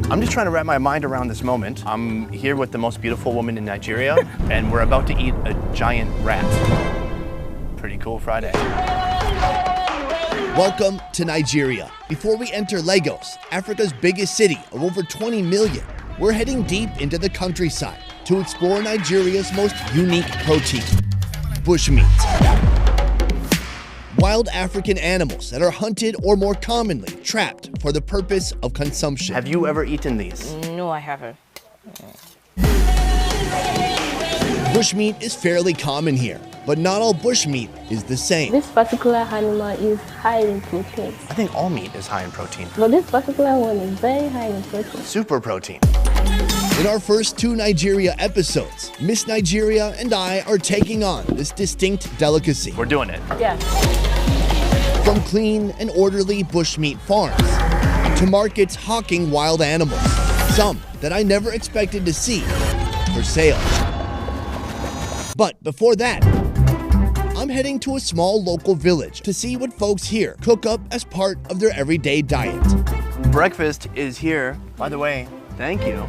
I'm just trying to wrap my mind around this moment. I'm here with the most beautiful woman in Nigeria, and we're about to eat a giant rat. Pretty cool Friday. Welcome to Nigeria. Before we enter Lagos, Africa's biggest city of over 20 million, we're heading deep into the countryside to explore Nigeria's most unique protein, bushmeat. Wild African animals that are hunted or more commonly trapped for the purpose of consumption. Have you ever eaten these? No, I haven't. Bushmeat is fairly common here, but not all bushmeat is the same. This particular animal is high in protein, I think all meat is high in protein. but this particular one is very high in protein. Super protein. In our first 2 Nigeria episodes, Miss Nigeria and I are taking on this distinct delicacy. We're doing it. Yeah. From clean and orderly bushmeat farms to markets hawking wild animals, some that I never expected to see for sale. But before that, I'm heading to a small local village to see what folks here cook up as part of their everyday diet. Breakfast is here. By the way, thank you.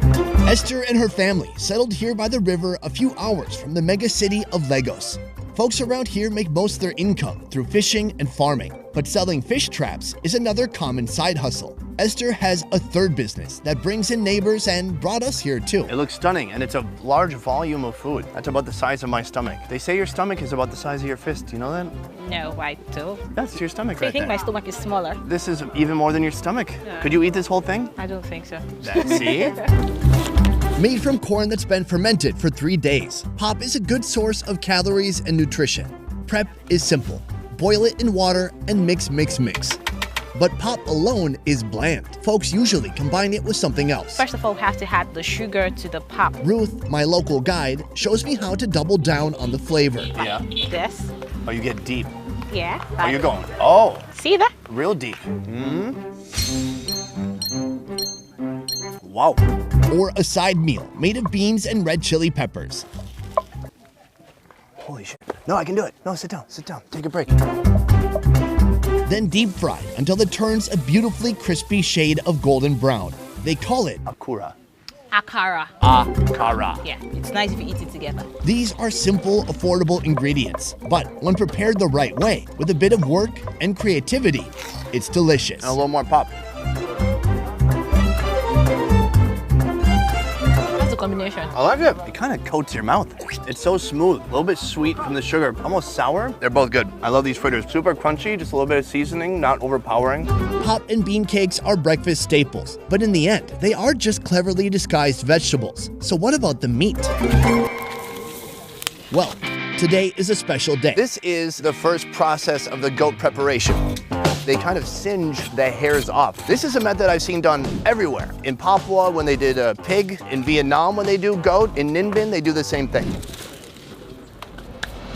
Esther and her family settled here by the river a few hours from the mega city of Lagos. Folks around here make most of their income through fishing and farming, but selling fish traps is another common side hustle. Esther has a third business that brings in neighbors and brought us here too. It looks stunning, and it's a large volume of food. That's about the size of my stomach. They say your stomach is about the size of your fist. Do you know that? No, I don't. That's your stomach I right think my there. stomach is smaller. This is even more than your stomach. Could you eat this whole thing? I don't think so. See? Made from corn that's been fermented for 3 days, pop is a good source of calories and nutrition. Prep is simple. Boil it in water and mix. But pop alone is bland. Folks usually combine it with something else. First of all, we have to add the sugar to the pop. Ruth, my local guide, shows me how to double down on the flavor. Yeah. This. Oh, you get deep. Yeah. Oh, you're going. Oh, See that? real deep. Wow. Or a side meal made of beans and red chili peppers. Holy shit. No, I can do it. No, sit down. Take a break. Then deep fried until it turns a beautifully crispy shade of golden brown. They call it. Akura. Akara. Akara. Yeah, it's nice if you eat it together. These are simple, affordable ingredients, but when prepared the right way, with a bit of work and creativity, it's delicious. And a little more pop. That's a combination. I like it. It kind of coats your mouth. It's so smooth. A little bit sweet from the sugar, almost sour. They're both good. I love these fritters. Super crunchy, just a little bit of seasoning, not overpowering. Pop and bean cakes are breakfast staples, but in the end, they are just cleverly disguised vegetables. So what about the meat? Well, today is a special day. This is the first process of the goat preparation. They kind of singe the hairs off. This is a method I've seen done everywhere. In Papua, when they did a pig. In Vietnam, when they do goat. In Ninh Binh, they do the same thing.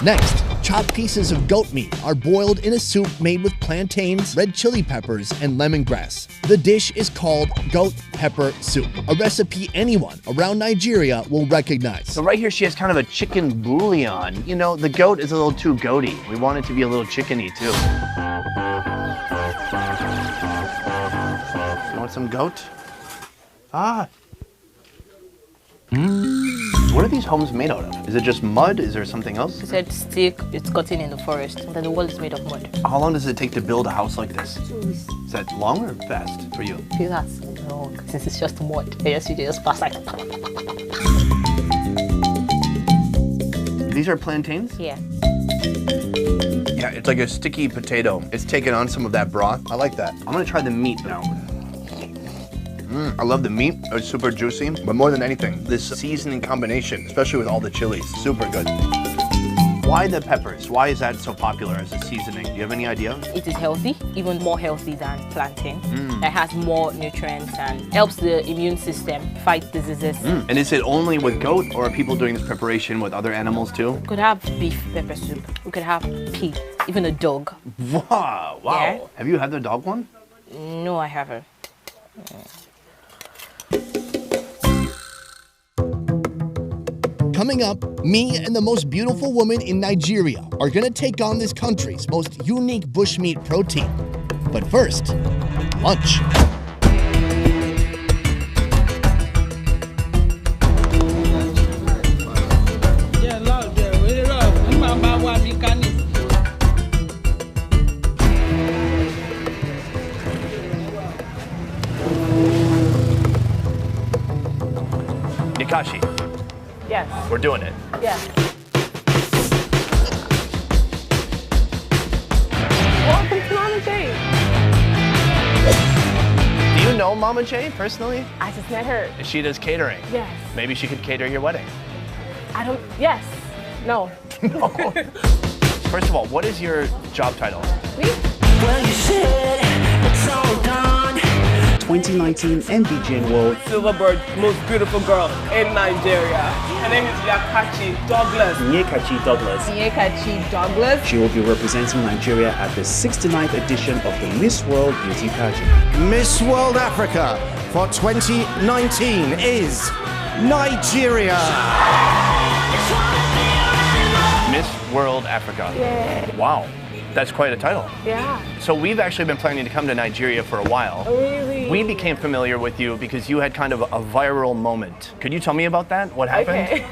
Next, chopped pieces of goat meat are boiled in a soup made with plantains, red chili peppers, and lemongrass. The dish is called goat pepper soup, a recipe anyone around Nigeria will recognize. So right here, she has kind of a chicken bouillon. You know, the goat is a little too goaty. We want it to be a little chickeny too. You want some goat? Ah. What are these homes made out of? Is it just mud? Is there something else? He said stick, it's gotten in the forest, and then the wall is made of mud. How long does it take to build a house like this? Is that long or fast for you? That's long, since it's just mud. Yes, you just pass like. These are plantains? Yeah. Yeah, it's like a sticky potato. It's taken on some of that broth. I like that. I'm gonna try the meat now. I love the meat. It's super juicy, but more than anything, this seasoning combination, especially with all the chilies, super good. Why the peppers? Why is that so popular as a seasoning? Do you have any idea? It is healthy, even more healthy than plantain. It has more nutrients and helps the immune system fight diseases. And is it only with goat, or are people doing this preparation with other animals too? We could have beef pepper soup. We could have pig, even a dog. Wow, wow. Yeah. Have you had the dog one? No, I haven't. Coming up, me and the most beautiful woman in Nigeria are gonna take on this country's most unique bushmeat protein. But first, lunch. Kashi, Yes. we're doing it. Yes. Welcome to Mama J. Do you know Mama J personally? I just met her. She does catering. Yes. Maybe she could cater your wedding. I don't. Yes. No. First of all, what is your job title? Me? Well, you should. It's all done. 2019 MBJN World. Silverbird, most beautiful girl in Nigeria. Her name is Yakachi Douglas. Nyekachi Douglas. Nyekachi Douglas. She will be representing Nigeria at the 69th edition of the Miss World Beauty Pageant. Miss World Africa for 2019 is Nigeria. Miss World Africa. Yeah. Wow, that's quite a title. Yeah. So we've actually been planning to come to Nigeria for a while. Really? We became familiar with you because you had kind of a viral moment. Could you tell me about that? What happened? Okay.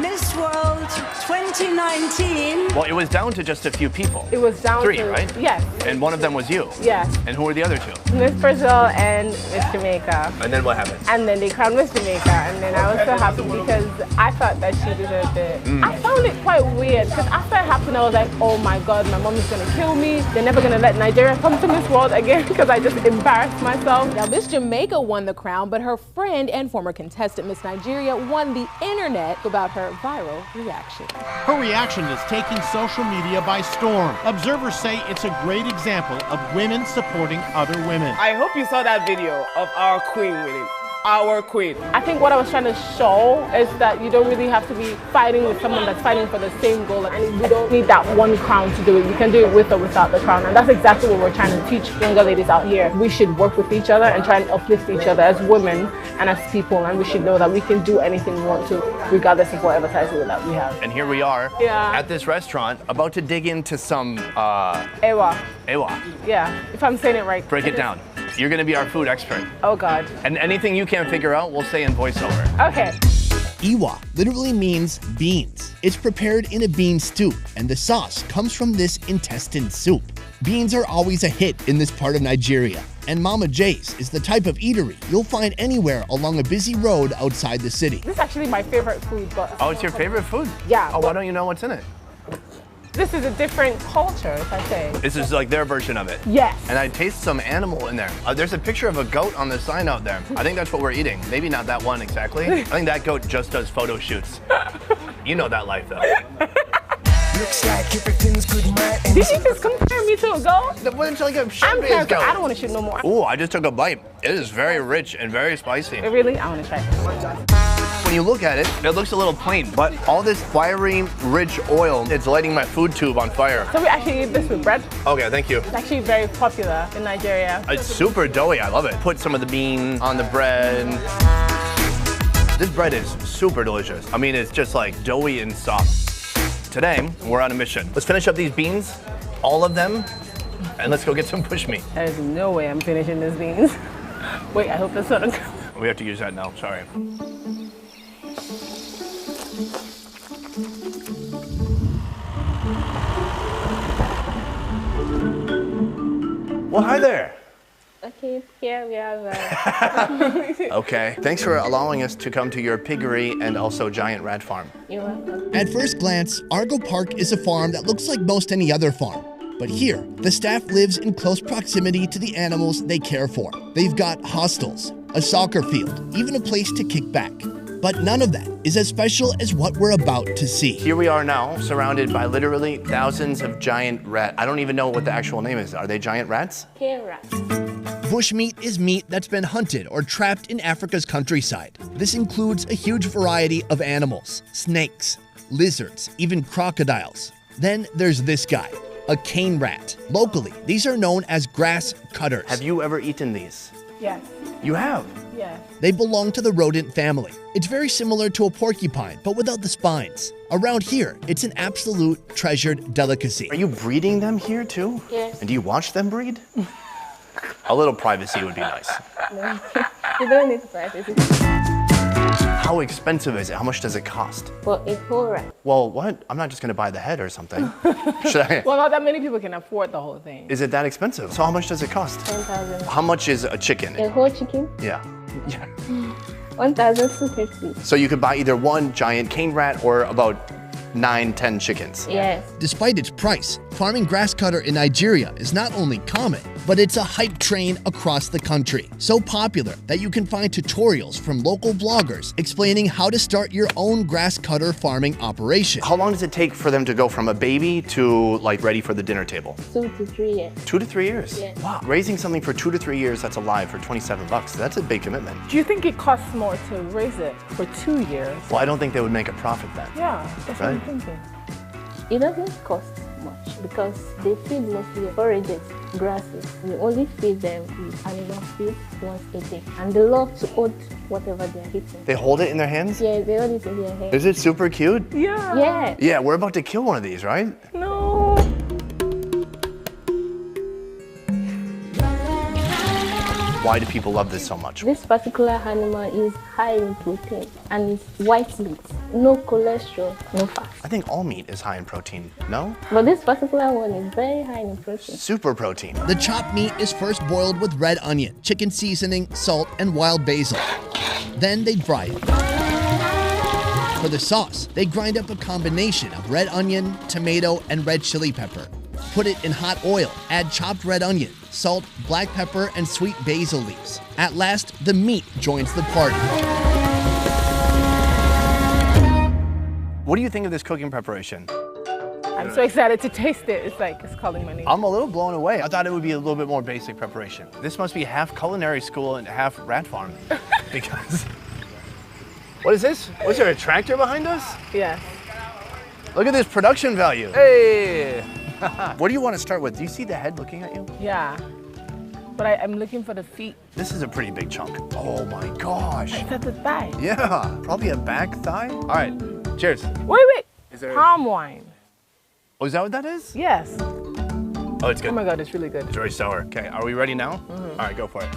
Miss World 2019. Well, it was down to just a few people. It was down 3, to right? Yes. And one of them was you. Yes. And who were the other 2? Miss Brazil and Miss Jamaica. And then what happened? And then they crowned Miss Jamaica, and then I was so happy because I thought that she deserved it. I found it quite weird because after it happened, I was like, oh my God, my mom is gonna kill me. They're never gonna let Nigeria come to Miss World again because I just embarrassed myself. Now, Miss Jamaica won the crown, but her friend and former contestant Miss Nigeria won the internet about her viral reaction. Her reaction is taking social media by storm. Observers say it's a great example of women supporting other women. I hope you saw that video of our queen winning. Our queen. I think what I was trying to show is that you don't really have to be fighting with someone that's fighting for the same goal, and we don't need that one crown to do it. We can do it with or without the crown, and that's exactly what we're trying to teach younger ladies out here. We should work with each other and try and uplift each other as women and as people, and we should know that we can do anything we want to, regardless of whatever title that we have. And here we are at this restaurant about to dig into some Ewa. Ewa. Yeah, if I'm saying it right. Break it down. You're gonna be our food expert. Oh God. And anything you can't figure out, we'll say in voiceover. Okay. Ewa literally means beans. It's prepared in a bean stew, and the sauce comes from this intestine soup. Beans are always a hit in this part of Nigeria, and Mama J's is the type of eatery you'll find anywhere along a busy road outside the city. This is actually my favorite food, but Oh, it's your favorite food? Yeah, Oh, why but- don't you know what's in it? this is a different culture, if I say. This is like their version of it. Yes. And I taste some animal in there. There's a picture of a goat on the sign out there. I think that's what we're eating. Maybe not that one exactly. I think that goat just does photo shoots. You know that life though. Looks like everything's good, my Did you just compare me to a goat? Well, it's like a I'm showbiz character. goat. I don't want to shoot no more. Ooh, I just took a bite. It is very rich and very spicy. Really? I want to try. When you look at it, it looks a little plain, but all this fiery, rich oil, it's lighting my food tube on fire. So we actually eat this with bread. Okay, thank you. It's actually very popular in Nigeria. It's super doughy, I love it. Put some of the bean on the bread. This bread is super delicious. I mean, it's just like doughy and soft. Today, we're on a mission. Let's finish up these beans, all of them, and let's go get some bushmeat. There's no way I'm finishing these beans. Wait, I hope that's not a... We have to use that now, sorry. Well, hi there. Okay, here we have Okay, thanks for allowing us to come to your piggery and also giant rat farm. you're welcome. At first glance, Argo Park is a farm that looks like most any other farm. But here, the staff lives in close proximity to the animals they care for. They've got hostels, a soccer field, even a place to kick back. But none of that is as special as what we're about to see. Here we are now, surrounded by literally thousands of giant rat. I don't even know what the actual name is. Are they giant rats? Here, Bushmeat is meat that's been hunted or trapped in Africa's countryside. This includes a huge variety of animals, snakes, lizards, even crocodiles. Then there's this guy, a cane rat. Locally, these are known as grass cutters. Have you ever eaten these? Yes. You have? Yes. They belong to the rodent family. It's very similar to a porcupine, but without the spines. Around here, it's an absolute treasured delicacy. Are you breeding them here too? Yes. And do you watch them breed? A little privacy would be nice. you don't need to practice it. How expensive is it? How much does it cost? For a whole rat. Well, what? I'm not just gonna buy the head or something. Should I? Well, not that many people can afford the whole thing. Is it that expensive? So how much does it cost? 10,000. How much is a chicken? A whole chicken, Yeah. Yeah. 1,250. So you could buy either one giant cane rat or about 9-10 chickens. Yes. Despite its price, farming grass cutter in Nigeria is not only common, but it's a hype train across the country. So popular that you can find tutorials from local bloggers explaining how to start your own grass cutter farming operation. How long does it take for them to go from a baby to like ready for the dinner table? 2 to 3 years. 2 to 3 years? Yes. Wow. Raising something for 2 to 3 years that's alive for 27 bucks, that's a big commitment. Do you think it costs more to raise it for 2 years? Well, I don't think they would make a profit then. Yeah, that's what I'm Right. thinking. It doesn't cost much because they feed mostly forages, grasses. We only feed them with animal feed once a day. And they love to hold whatever they're eating. They hold it in their hands? Yeah, they hold it in their hands. Is it super cute? Yeah. Yeah. Yeah, we're about to kill one of these, right? No. Why do people love this so much? This particular animal is high in protein and it's white meat. No cholesterol, no fat. I think all meat is high in protein, no? But this particular one is very high in protein. Super protein. The chopped meat is first boiled with red onion, chicken seasoning, salt, and wild basil. Then they fry it. For the sauce, they grind up a combination of red onion, tomato, and red chili pepper. Put it in hot oil, add chopped red onion, salt, black pepper, and sweet basil leaves. At last, the meat joins the party. What do you think of this cooking preparation? I'm so excited to taste it. It's like it's calling my name. I'm a little blown away. I thought it would be a little bit more basic preparation. This must be half culinary school and half rat farm. Because, what is this? Was there a tractor behind us? Yeah. Look at this production value. Hey! What do you want to start with? Do you see the head looking at you? Yeah. But I'm looking for the feet. This is a pretty big chunk. Oh my gosh. Is that the thigh? Yeah, probably a back thigh. All right, cheers. Wait. Is there Palm wine. Oh, is that what that is? Yes. Oh, it's good. Oh my God, it's really good. It's very sour. Okay, are we ready now? Mm-hmm. All right, go for it.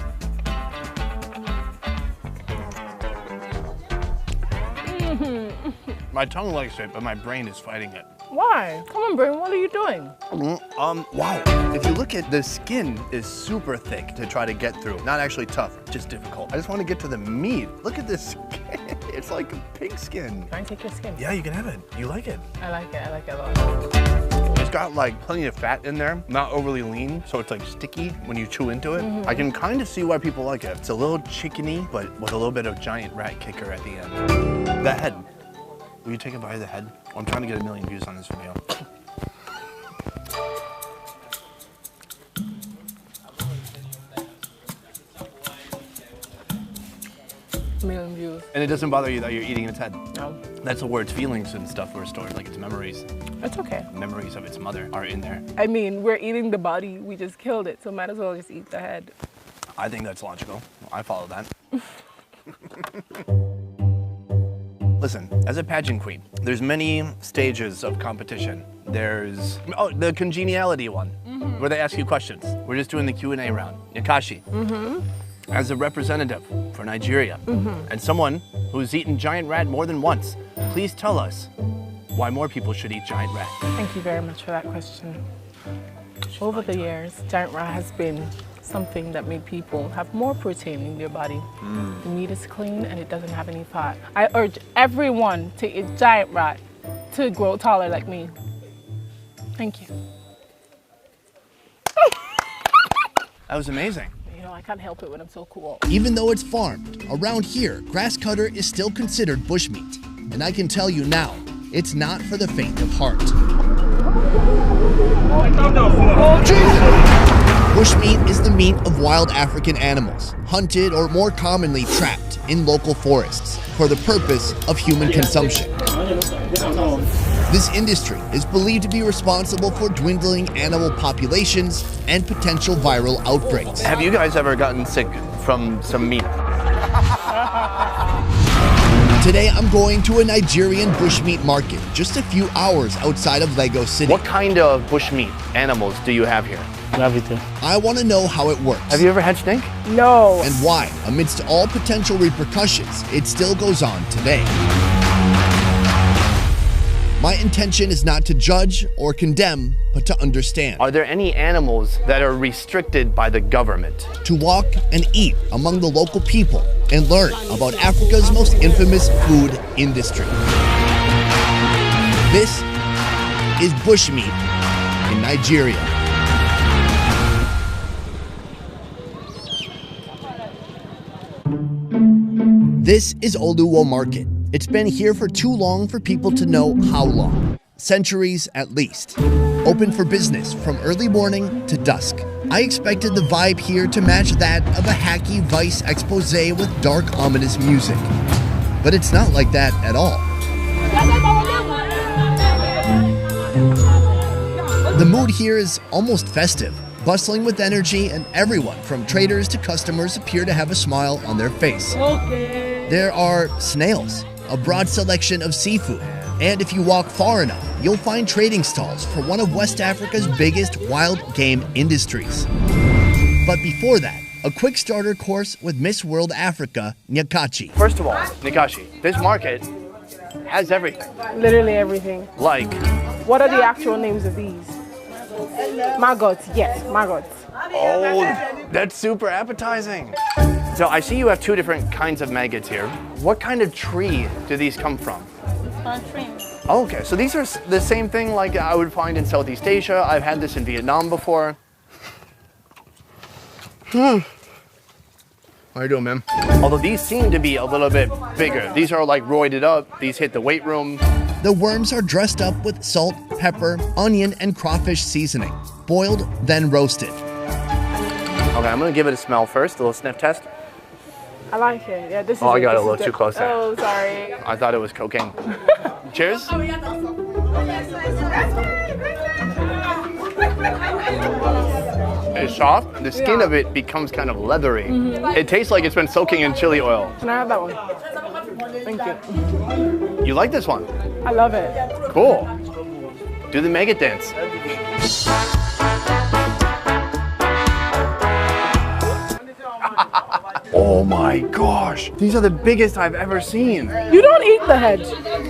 My tongue likes it, but my brain is fighting it. Why? Come on, Brain, what are you doing? Wow. If you look at the skin is super thick to try to get through. Not actually tough, just difficult. I just want to get to the meat. Look at this skin. It's like a pig skin. Can I take your skin? Yeah, you can have it. You like it. I like it a lot. It's got like plenty of fat in there, not overly lean, so it's like sticky when you chew into it. I can kind of see why people like it. It's a little chickeny, but with a little bit of giant rat kicker at the end. The head. Will you take a bite of the head? I'm trying to get 1 million views on this video. Million views. And it doesn't bother you that you're eating its head? No. That's where its feelings and stuff were stored, like its memories. It's okay. Memories of its mother are in there. I mean, we're eating the body. We just killed it, so might as well just eat the head. I think that's logical. I follow that. Listen, as a pageant queen, there's many stages of competition. There's, the congeniality one, where they ask you questions. We're just doing the Q&A round. Yakashi, as a representative for Nigeria, and someone who's eaten giant rat more than once, please tell us why more people should eat giant rat. Thank you very much for that question. Over the years, giant rat has been something that made people have more protein in their body. The meat is clean and it doesn't have any fat. I urge everyone to eat giant rat to grow taller like me. Thank you. That was amazing. You know, I can't help it when I'm so cool. Even though it's farmed, around here, grass cutter is still considered bushmeat. And I can tell you now, it's not for the faint of heart. Bushmeat is the meat of wild African animals, hunted or more commonly trapped in local forests for the purpose of human consumption. This industry is believed to be responsible for dwindling animal populations and potential viral outbreaks. Have you guys ever gotten sick from some meat? Today, I'm going to a Nigerian bushmeat market just a few hours outside of Lagos City. What kind of bushmeat animals do you have here? Everything. I want to know how it works. Have you ever had snake? No. And why, amidst all potential repercussions, it still goes on today. My intention is not to judge or condemn, but to understand. Are there any animals that are restricted by the government? To walk and eat among the local people and learn about Africa's most infamous food industry. This is bushmeat in Nigeria. This is Oluwo Market. It's been here for too long for people to know how long. Centuries at least. Open for business from early morning to dusk. I expected the vibe here to match that of a hacky Vice expose with dark, ominous music. But it's not like that at all. The mood here is almost festive, bustling with energy, and everyone from traders to customers appear to have a smile on their face. There are snails, a broad selection of seafood, and if you walk far enough, you'll find trading stalls for one of West Africa's biggest wild game industries. But before that, a quick starter course with Miss World Africa, Nyakachi. First of all, Nyakachi, this market has everything. Literally everything. Like? What are the actual names of these? Maggots, yes, maggots. Oh, that's super appetizing. So I see you have two different kinds of maggots here. What kind of tree do these come from? Oh, okay, so these are the same thing like I would find in Southeast Asia. I've had this in Vietnam before. How you doing, man? Although these seem to be a little bit bigger. These are like roided up. These hit the weight room. The worms are dressed up with salt, pepper, onion, and crawfish seasoning. Boiled, then roasted. Okay, I'm gonna give it a smell first, a little sniff test. I like it. Yeah, this is. Oh, I got a little too close there. Oh, sorry. I thought it was cocaine. Cheers. It's soft. The skin of it becomes kind of leathery. It tastes like it's been soaking in chili oil. Can I have that one? Thank you. You like this one? I love it. Cool. Do the maggot dance. Oh my gosh. These are the biggest I've ever seen. You don't eat the head.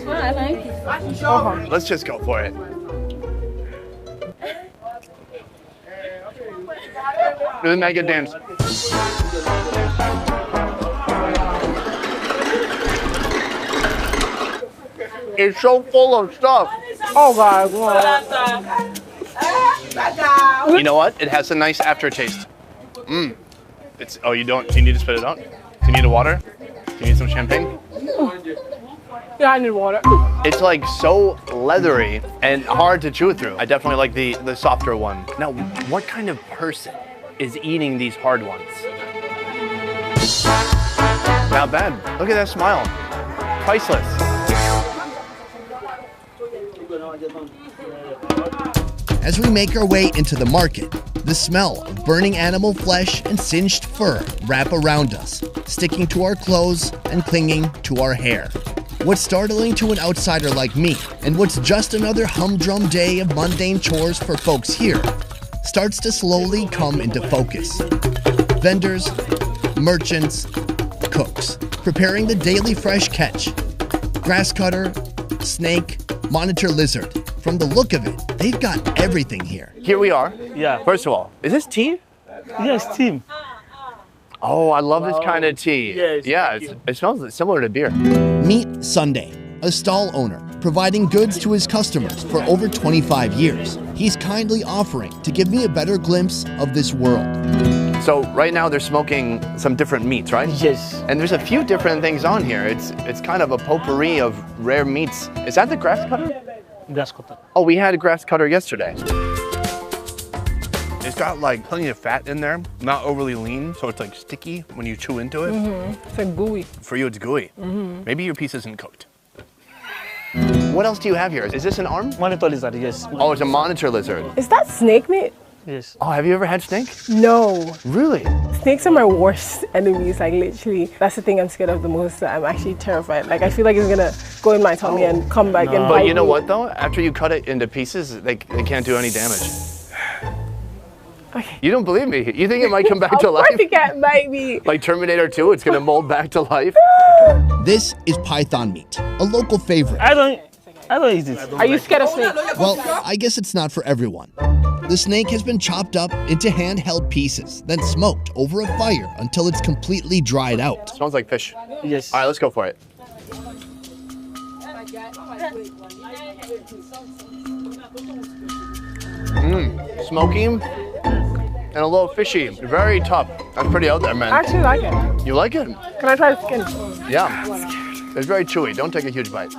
I like it. Okay. Let's just go for it. Do the maggot dance. It's so full of stuff. Oh God. You know what? It has a nice aftertaste. Mmm. It's, oh, you don't, do you need to spit it out? Do you need a water? Do you need some champagne? Yeah, I need water. It's like so leathery and hard to chew through. I definitely like the softer one. Now, what kind of person is eating these hard ones? Not bad. Look at that smile. Priceless. As we make our way into the market, the smell of burning animal flesh and singed fur wrap around us, sticking to our clothes and clinging to our hair. What's startling to an outsider like me, and what's just another humdrum day of mundane chores for folks here, starts to slowly come into focus. Vendors, merchants, cooks, preparing the daily fresh catch. Grass cutter, snake, monitor lizard. From the look of it, they've got everything here. Here we are. Yeah. First of all, is this tea? Yes, team. Oh, I love this kind of tea. Yes, yeah, it smells similar to beer. Meet Sunday, a stall owner, providing goods to his customers for over 25 years. He's kindly offering to give me a better glimpse of this world. So right now they're smoking some different meats, right? Yes. And there's a few different things on here. It's kind of a potpourri of rare meats. Is that the grass cutter? Grass cutter. Oh, we had a grass cutter yesterday. It's got like plenty of fat in there, not overly lean, so it's like sticky when you chew into it. It's like gooey. For you, it's gooey. Maybe your piece isn't cooked. What else do you have here? Is this an arm? Monitor lizard, yes. Oh, it's a monitor lizard. Is that snake meat? Yes. Oh, have you ever had snake? No. Really? Snakes are my worst enemies, like literally. That's the thing I'm scared of the most. I'm actually terrified. Like I feel like it's gonna go in my tummy and come back and bite But you know me. what though? After you cut it into pieces, they can't do any damage. Okay. You don't believe me? You think it might come back to life? Of course it can't bite me. Like Terminator 2, it's gonna mold back to life? This is python meat, a local favorite. I don't I don't eat it. Are you scared of snakes? Well, I guess it's not for everyone. The snake has been chopped up into handheld pieces, then smoked over a fire until it's completely dried out. Smells like fish. Yes. All right, let's go for it. Smoky and a little fishy. Very tough. That's pretty out there, man. I actually like it. You like it? Can I try the skin? Yeah. It's very chewy. Don't take a huge bite.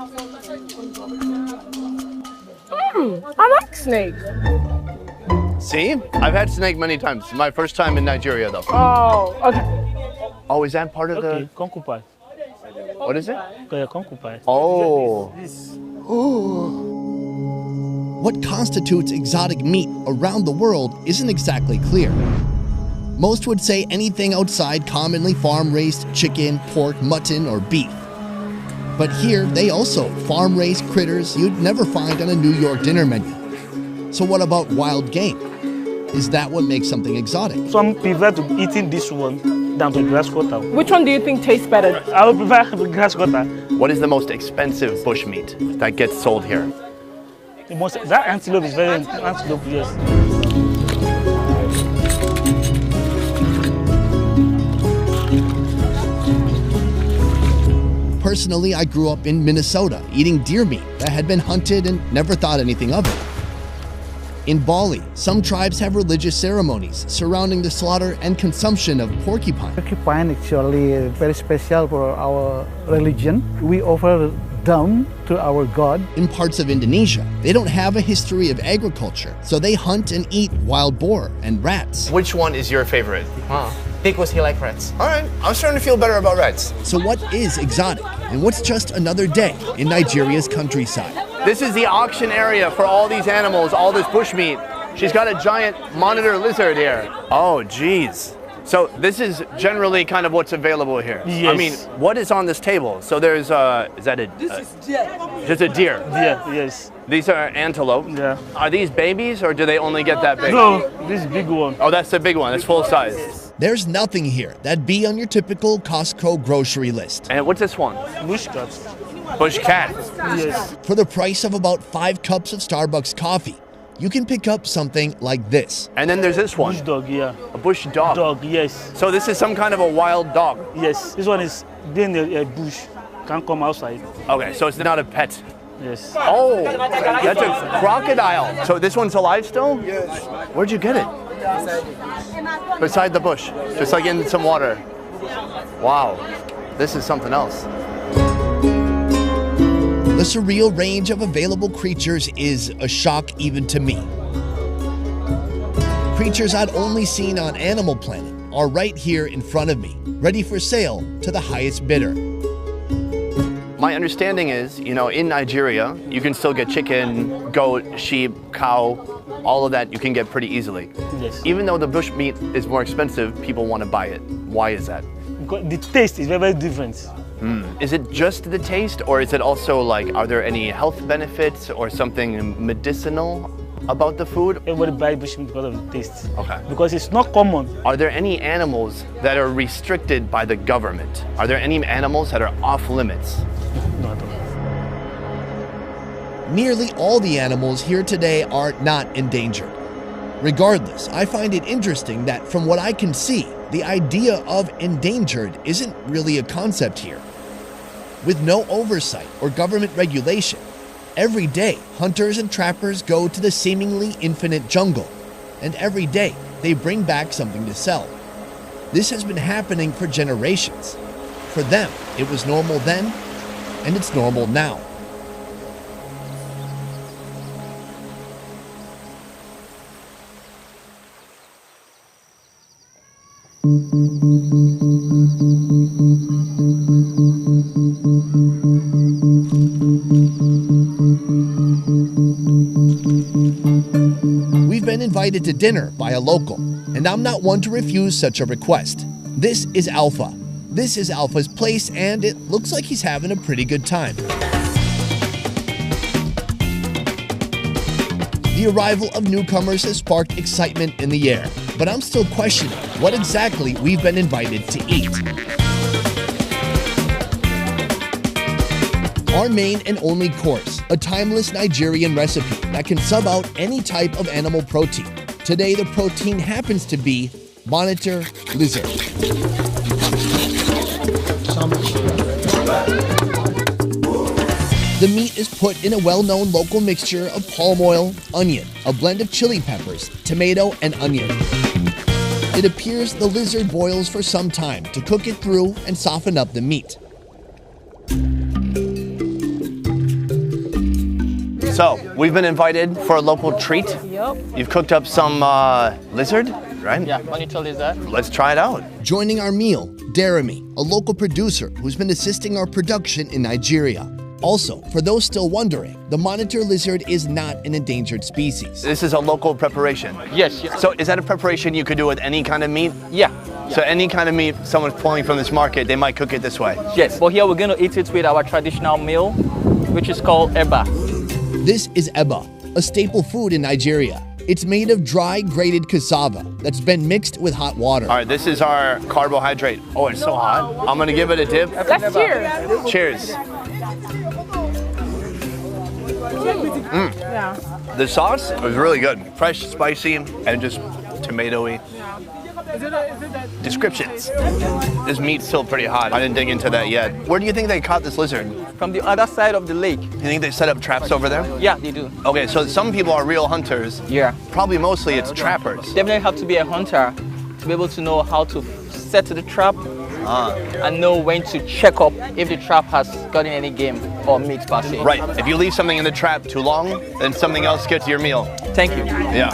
I like snake. See? I've had snake many times. It's my first time in Nigeria, though. Oh, okay. Oh, is that part of Okay, the... concubine. What is it? Okay, concubine. Oh. What constitutes exotic meat around the world isn't exactly clear. Most would say anything outside commonly farm-raised chicken, pork, mutton, or beef. But here, they also farm-raised critters you'd never find on a New York dinner menu. So what about wild game? Is that what makes something exotic? Some prefer to eating this one than the grass cutter. Which one do you think tastes better? I would prefer the grass cutter. What is the most expensive bush meat that gets sold here? That antelope is very antelope, yes. Personally, I grew up in Minnesota eating deer meat that had been hunted and never thought anything of it. In Bali, some tribes have religious ceremonies surrounding the slaughter and consumption of porcupine. Porcupine actually is very special for our religion. We offer them to our god. In parts of Indonesia, they don't have a history of agriculture, so they hunt and eat wild boar and rats. Which one is your favorite? Because he likes rats. All right, I'm starting to feel better about rats. So what is exotic, and what's just another day in Nigeria's countryside? This is the auction area for all these animals, all this bushmeat. She's got a giant monitor lizard here. Oh, geez. So this is generally kind of what's available here. Yes. I mean, what is on this table? So there's, is that a... This is deer. Just a deer? Deer, yes. These are antelope. Yeah. Are these babies, or do they only get that big? No, this big one. Oh, that's the big one. That's full size. There's nothing here that'd be on your typical Costco grocery list. And what's this one? Bush cat. Bush cat. Yes. For the price of about 5 cups of Starbucks coffee, you can pick up something like this. And then there's this one. Bush dog, yeah. A bush dog. Dog, yes. So this is some kind of a wild dog. Yes. This one is in a bush. Can't come outside. Okay, so it's not a pet. Yes. Oh, that's a crocodile. So this one's alive still? Yes. Where'd you get it? Beside the bush, just like in some water. Wow, this is something else. The surreal range of available creatures is a shock even to me. Creatures I'd only seen on Animal Planet are right here in front of me, ready for sale to the highest bidder. My understanding is, you know, in Nigeria, you can still get chicken, goat, sheep, cow, all of that you can get pretty easily. Yes. Even though the bush meat is more expensive, people want to buy it. Why is that? Because the taste is very, very different. Is it just the taste, or is it also like, are there any health benefits or something medicinal about the food? Everybody buys bush meat because of the taste. Okay. Because it's not common. Are there any animals that are restricted by the government? Are there any animals that are off limits? No, at all. Nearly all the animals here today are not endangered. Regardless, I find it interesting that from what I can see, the idea of endangered isn't really a concept here. With no oversight or government regulation, every day hunters and trappers go to the seemingly infinite jungle, and every day they bring back something to sell. This has been happening for generations. For them, it was normal then, and it's normal now. We've been invited to dinner by a local, and I'm not one to refuse such a request. This is Alpha. This is Alpha's place, and it looks like he's having a pretty good time. The arrival of newcomers has sparked excitement in the air, but I'm still questioning what exactly we've been invited to eat. Our main and only course, a timeless Nigerian recipe that can sub out any type of animal protein. Today, the protein happens to be monitor lizard. The meat is put in a well-known local mixture of palm oil, onion, a blend of chili peppers, tomato, and onion. It appears the lizard boils for some time to cook it through and soften up the meat. So, we've been invited for a local treat. Yep. You've cooked up some lizard, right? Yeah, monitor lizard. Let's try it out. Joining our meal, Jeremy, a local producer who's been assisting our production in Nigeria. Also, for those still wondering, the monitor lizard is not an endangered species. This is a local preparation. Yes, yes. So is that a preparation you could do with any kind of meat? Yeah. So any kind of meat someone's pulling from this market, they might cook it this way? Yes, but here we're going to eat it with our traditional meal, which is called eba. This is eba, a staple food in Nigeria. It's made of dry, grated cassava that's been mixed with hot water. All right, this is our carbohydrate. Oh, it's so hot. I'm gonna give it a dip. Let's cheers. Cheers. Yeah. The sauce was really good. Fresh, spicy, and just tomatoey. Descriptions. This meat's still pretty hot. I didn't dig into that yet. Where do you think they caught this lizard? From the other side of the lake. You think they set up traps over there? Yeah, they do. Okay, so some people are real hunters. Yeah. Probably mostly it's trappers. Definitely have to be a hunter to be able to know how to set the trap and know when to check up if the trap has gotten any game or meat per se. Right. If you leave something in the trap too long, then something else gets your meal. Thank you. Yeah.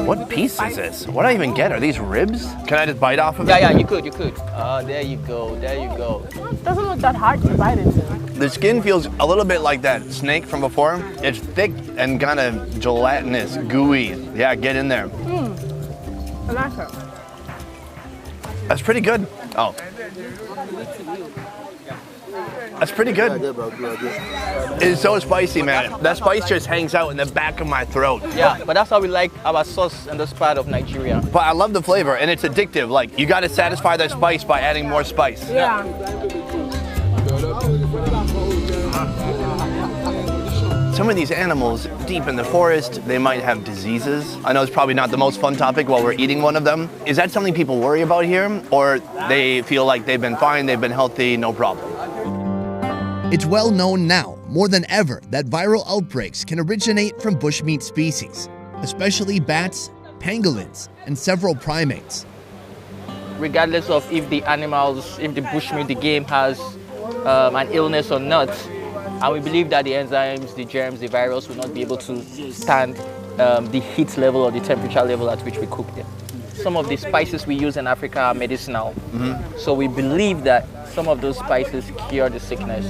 What piece is this? What do I even get? Are these ribs? Can I just bite off of it? Yeah, you could. Oh, there you go. It doesn't look that hard to bite into. The skin feels a little bit like that snake from before. It's thick and kind of gelatinous, gooey. Yeah, get in there. I like it. That's pretty good. Oh. That's pretty good. It's so spicy, man. That spice just hangs out in the back of my throat. Yeah, but that's how we like our sauce in this part of Nigeria. But I love the flavor, and it's addictive. Like, you got to satisfy that spice by adding more spice. Yeah. Some of these animals deep in the forest, they might have diseases. I know it's probably not the most fun topic while we're eating one of them. Is that something people worry about here? Or they feel like they've been fine, they've been healthy, no problem? It's well known now, more than ever, that viral outbreaks can originate from bushmeat species, especially bats, pangolins, and several primates. Regardless of if the animals, if the bushmeat, the game has an illness or not, and we believe that the enzymes, the germs, the virus will not be able to stand the heat level or the temperature level at which we cook them. Some of the spices we use in Africa are medicinal. So we believe that some of those spices cure the sickness.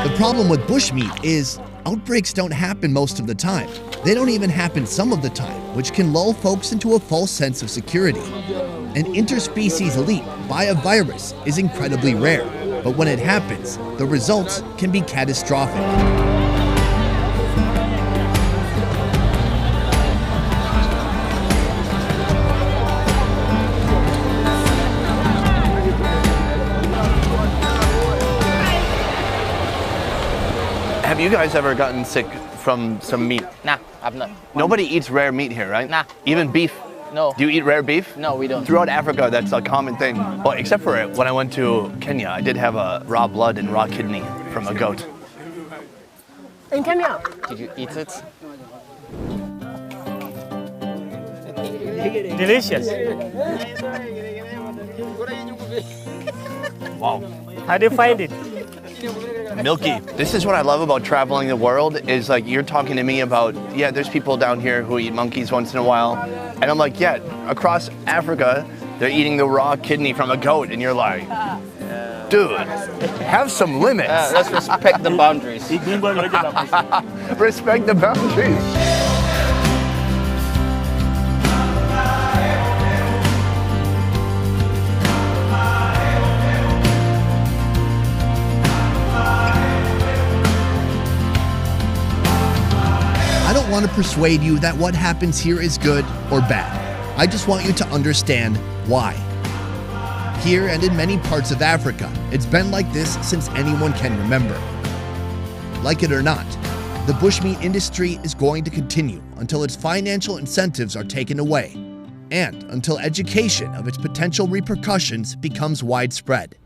The problem with bushmeat is outbreaks don't happen most of the time. They don't even happen some of the time, which can lull folks into a false sense of security. An interspecies leap by a virus is incredibly rare, but when it happens, the results can be catastrophic. Have you guys ever gotten sick from some meat? Nah, I've not. Nobody eats rare meat here, right? Nah. Even beef? No. Do you eat rare beef? No, we don't. Throughout Africa, that's a common thing. Well, except for when I went to Kenya, I did have a raw blood and raw kidney from a goat. In Kenya? Did you eat it? Delicious. Wow. How do you find it? Milky. This is what I love about traveling the world is like you're talking to me about, yeah, there's people down here who eat monkeys once in a while. And I'm like, yeah, across Africa, they're eating the raw kidney from a goat. And you're like, dude, have some limits. Let's respect the boundaries. Respect the boundaries. I don't want to persuade you that what happens here is good or bad. I just want you to understand why. Here and in many parts of Africa, it's been like this since anyone can remember. like it or not, the bushmeat industry is going to continue until its financial incentives are taken away and until education of its potential repercussions becomes widespread.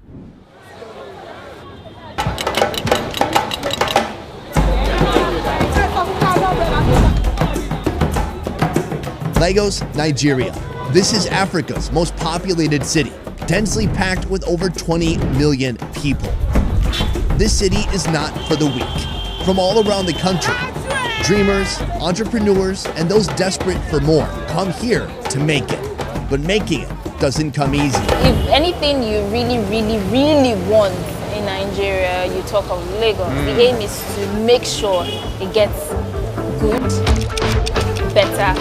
Lagos, Nigeria. This is Africa's most populated city, densely packed with over 20 million people. This city is not for the weak. From all around the country, dreamers, entrepreneurs, and those desperate for more come here to make it. But making it doesn't come easy. If anything you really want in Nigeria, you talk of Lagos. The aim is to make sure it gets good, better,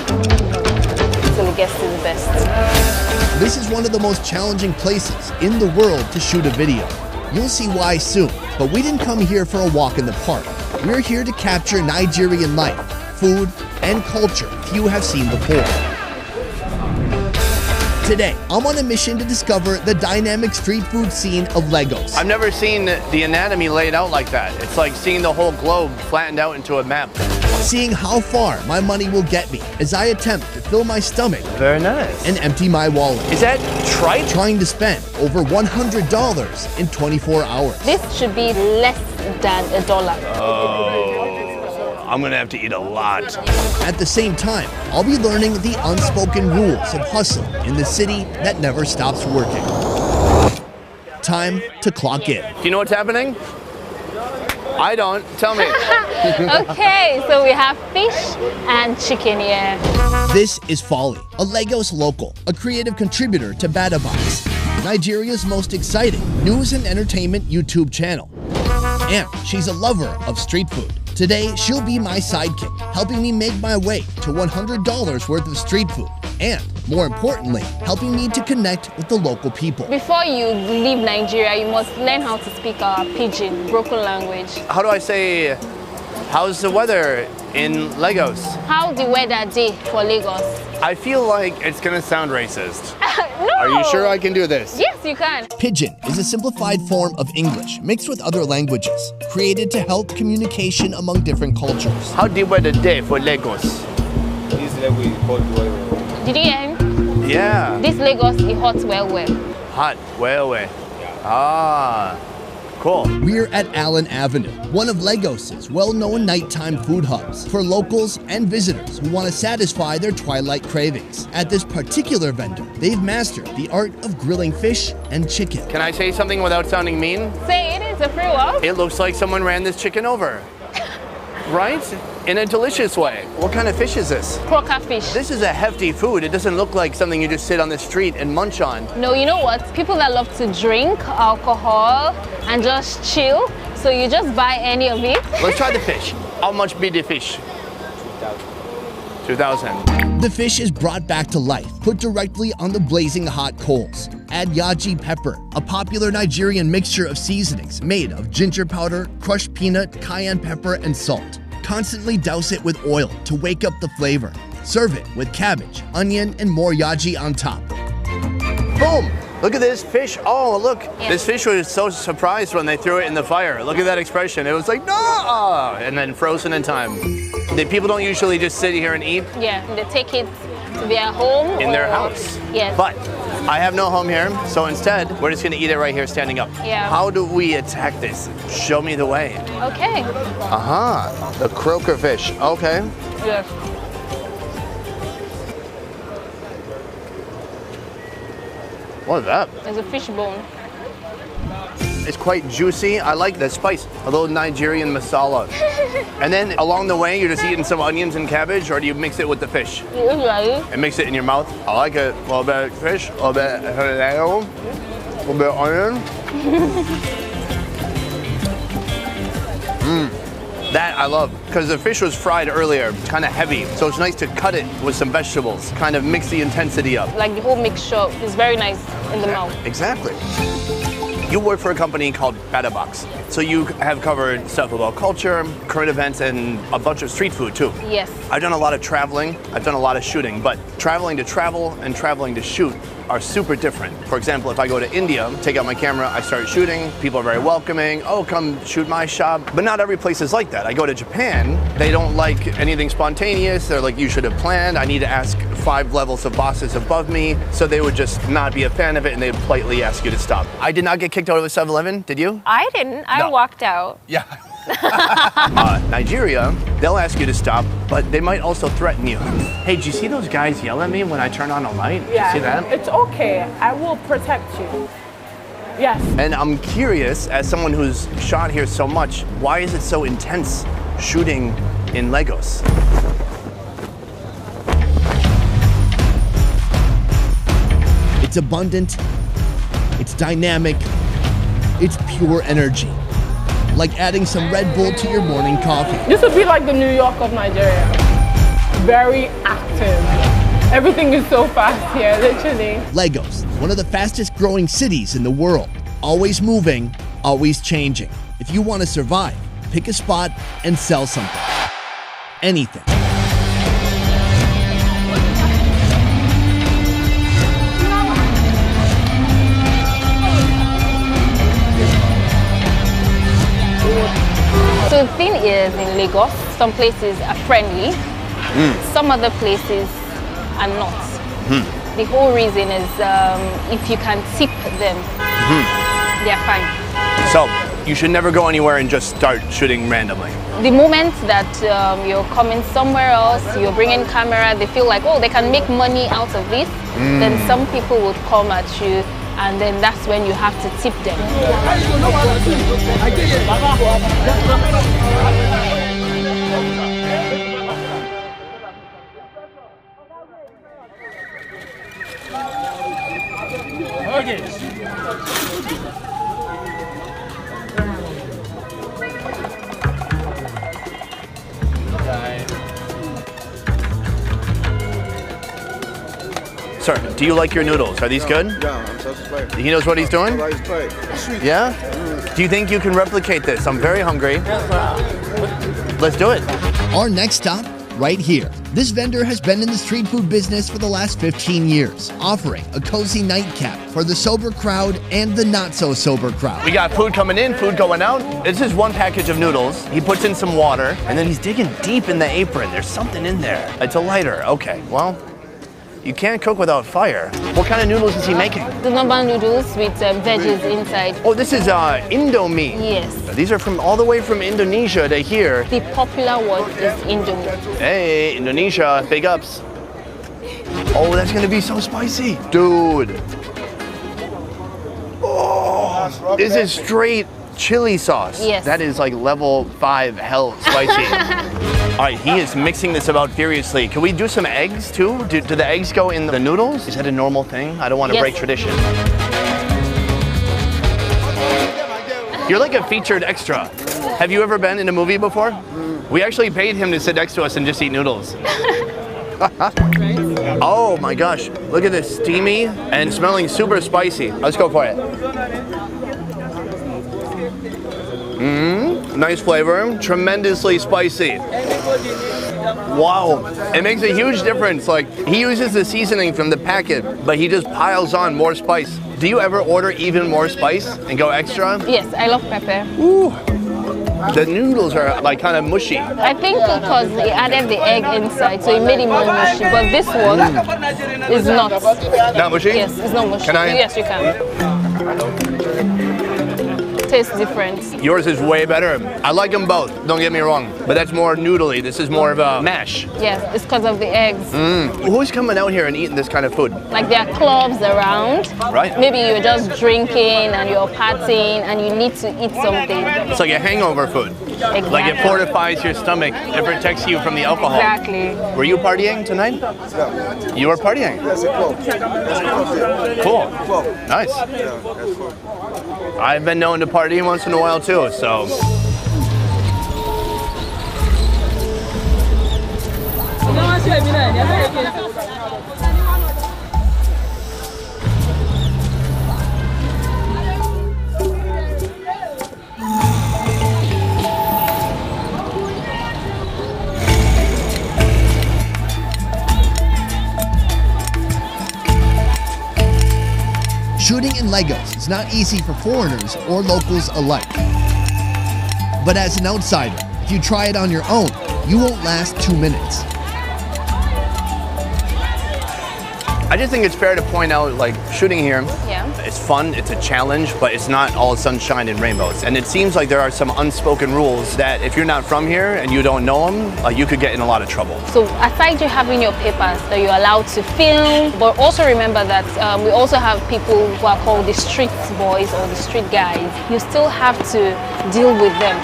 until it gets to the best. This is one of the most challenging places in the world to shoot a video. You'll see why soon, but we didn't come here for a walk in the park. We're here to capture Nigerian life, food, and culture few have seen before. Today, I'm on a mission to discover the dynamic street food scene of Lagos. I've never seen the anatomy laid out like that. It's like seeing the whole globe flattened out into a map. Seeing how far my money will get me as I attempt to fill my stomach. Very nice. And empty my wallet. Is that tripe? Trying to spend over $100 in 24 hours. This should be less than $1. Oh, I'm gonna have to eat a lot. At the same time, I'll be learning the unspoken rules of hustle in the city that never stops working. Time to clock in. Do you know what's happening? I don't. Tell me. Okay, so we have fish and chicken here. This is Folly, a Lagos local, a creative contributor to Badabox, Nigeria's most exciting news and entertainment YouTube channel. And she's a lover of street food. Today, she'll be my sidekick, helping me make my way to $100 worth of street food. And, more importantly, helping me to connect with the local people. Before you leave Nigeria, you must learn how to speak our pidgin, broken language. How do I say, how's the weather in Lagos? How the weather day for Lagos? I feel like it's gonna sound racist. No! Are you sure I can do this? Yes, you can. Pidgin is a simplified form of English mixed with other languages, created to help communication among different cultures. How the weather day for Lagos? This Lagos is hot well. Did you hear him? Yeah. This Lagos is hot well. Hot, well. Ah, cool. We're at Allen Avenue, one of Lagos's well-known nighttime food hubs for locals and visitors who want to satisfy their twilight cravings. At this particular vendor, they've mastered the art of grilling fish and chicken. Can I say something without sounding mean? Say it, it's a free walk. It looks like someone ran this chicken over. Right? In a delicious way. What kind of fish is this? Croaker fish. This is a hefty food. It doesn't look like something you just sit on the street and munch on. No, you know what? People that love to drink alcohol and just chill, so you just buy any of it. Let's try the fish. How much be the fish? 2,000. The fish is brought back to life, put directly on the blazing hot coals. Add yaji pepper, a popular Nigerian mixture of seasonings made of ginger powder, crushed peanut, cayenne pepper, and salt. Constantly douse it with oil to wake up the flavor. Serve it with cabbage, onion, and more yaji on top. Boom! Look at this fish. Oh, look. Yeah. This fish was so surprised when they threw it in the fire. Look at that expression. It was like, no! And then frozen in time. People don't usually just sit here and eat. Yeah, they take it to their home. In their house. Yes. But I have no home here, so instead, we're just gonna eat it right here standing up. Yeah. How do we attack this? Show me the way. Okay. The croaker fish. Okay. Yes. What is that? It's a fish bone. It's quite juicy. I like the spice, a little Nigerian masala. And then along the way, you're just eating some onions and cabbage, or do you mix it with the fish? And mix it in your mouth? I like it. A little bit of fish, a little bit of potato, a little bit of onion. That I love, because the fish was fried earlier, kind of heavy. So it's nice to cut it with some vegetables, kind of mix the intensity up. Like the whole mixture is very nice in the mouth. Exactly. You work for a company called Badabox. So you have covered stuff about culture, current events, and a bunch of street food too. Yes. I've done a lot of traveling, I've done a lot of shooting, but traveling to travel and traveling to shoot are super different. For example, if I go to India, take out my camera, I start shooting, people are very welcoming, oh, come shoot my shop. But not every place is like that. I go to Japan, they don't like anything spontaneous, they're like, you should have planned, I need to ask 5 levels of bosses above me, so they would just not be a fan of it and they'd politely ask you to stop. I did not get kicked out of a 7-Eleven, did you? I didn't, I walked out. Yeah. Nigeria, they'll ask you to stop, but they might also threaten you. Hey, did you see those guys yell at me when I turn on a light? Yeah, see that? It's okay. I will protect you. Yes. And I'm curious, as someone who's shot here so much, why is it so intense shooting in Lagos? It's abundant, it's dynamic, it's pure energy. Like adding some Red Bull to your morning coffee. This would be like the New York of Nigeria. Very active. Everything is so fast here, literally. Lagos, one of the fastest growing cities in the world. Always moving, always changing. If you want to survive, pick a spot and sell something. Anything. So the thing is, in Lagos, some places are friendly, some other places are not. The whole reason is if you can tip them, they're fine. So, you should never go anywhere and just start shooting randomly. The moment that you're coming somewhere else, you're bringing camera, they feel like, oh, they can make money out of this, then some people would come at you, and then that's when you have to tip them. Sir, do you like your noodles? Are these good? Yeah, I'm satisfied. He knows what he's doing? Sweet. Yeah? Do you think you can replicate this? I'm very hungry. Let's do it. Our next stop, right here. This vendor has been in the street food business for the last 15 years, offering a cozy nightcap for the sober crowd and the not so sober crowd. We got food coming in, food going out. This is one package of noodles. He puts in some water, and then he's digging deep in the apron. There's something in there. It's a lighter. Okay, well, you can't cook without fire. What kind of noodles is he making? The normal noodles with veggies inside. Oh, this is Indomie. Yes. These are from all the way from Indonesia to here. The popular word is Indomie. Hey, Indonesia, big ups. Oh, that's gonna be so spicy. Dude. Oh, this is straight chili sauce. Yes. That is like level 5 hell spicy. All right, he is mixing this about furiously. Can we do some eggs too? Do the eggs go in the noodles? Is that a normal thing? I don't want to break tradition. You're like a featured extra. Have you ever been in a movie before? We actually paid him to sit next to us and just eat noodles. Oh my gosh, look at this, steamy and smelling super spicy. Let's go for it. Nice flavor, tremendously spicy. Wow, it makes a huge difference. Like, he uses the seasoning from the packet, but he just piles on more spice. Do you ever order even more spice and go extra? Yes, I love pepper. Ooh. The noodles are like kind of mushy. I think because they added the egg inside, so it made it more mushy. But this one is not. Not mushy? Yes, it's not mushy. Can I? Yes, you can. Tastes different. Yours is way better. I like them both, don't get me wrong, but that's more noodly. This is more of a mash. Yes, it's because of the eggs. Who's coming out here and eating this kind of food? Like there are clubs around. Right. Maybe you're just drinking and you're partying and you need to eat something. It's like a hangover food. Exactly. Like it fortifies your stomach. It protects you from the alcohol. Exactly. Were you partying tonight? Yeah. You were partying? That's a club. Cool. Nice. Yeah, that's cool. I've been known to party once in a while too, so. Lagos is not easy for foreigners or locals alike. But as an outsider, if you try it on your own, you won't last 2 minutes. I just think it's fair to point out, like, shooting here, Yeah. it's fun, it's a challenge, but it's not all sunshine and rainbows. And it seems like there are some unspoken rules that if you're not from here and you don't know them, you could get in a lot of trouble. So aside you having your papers that you're allowed to film, but also remember that we also have people who are called the street boys or the street guys. You still have to deal with them.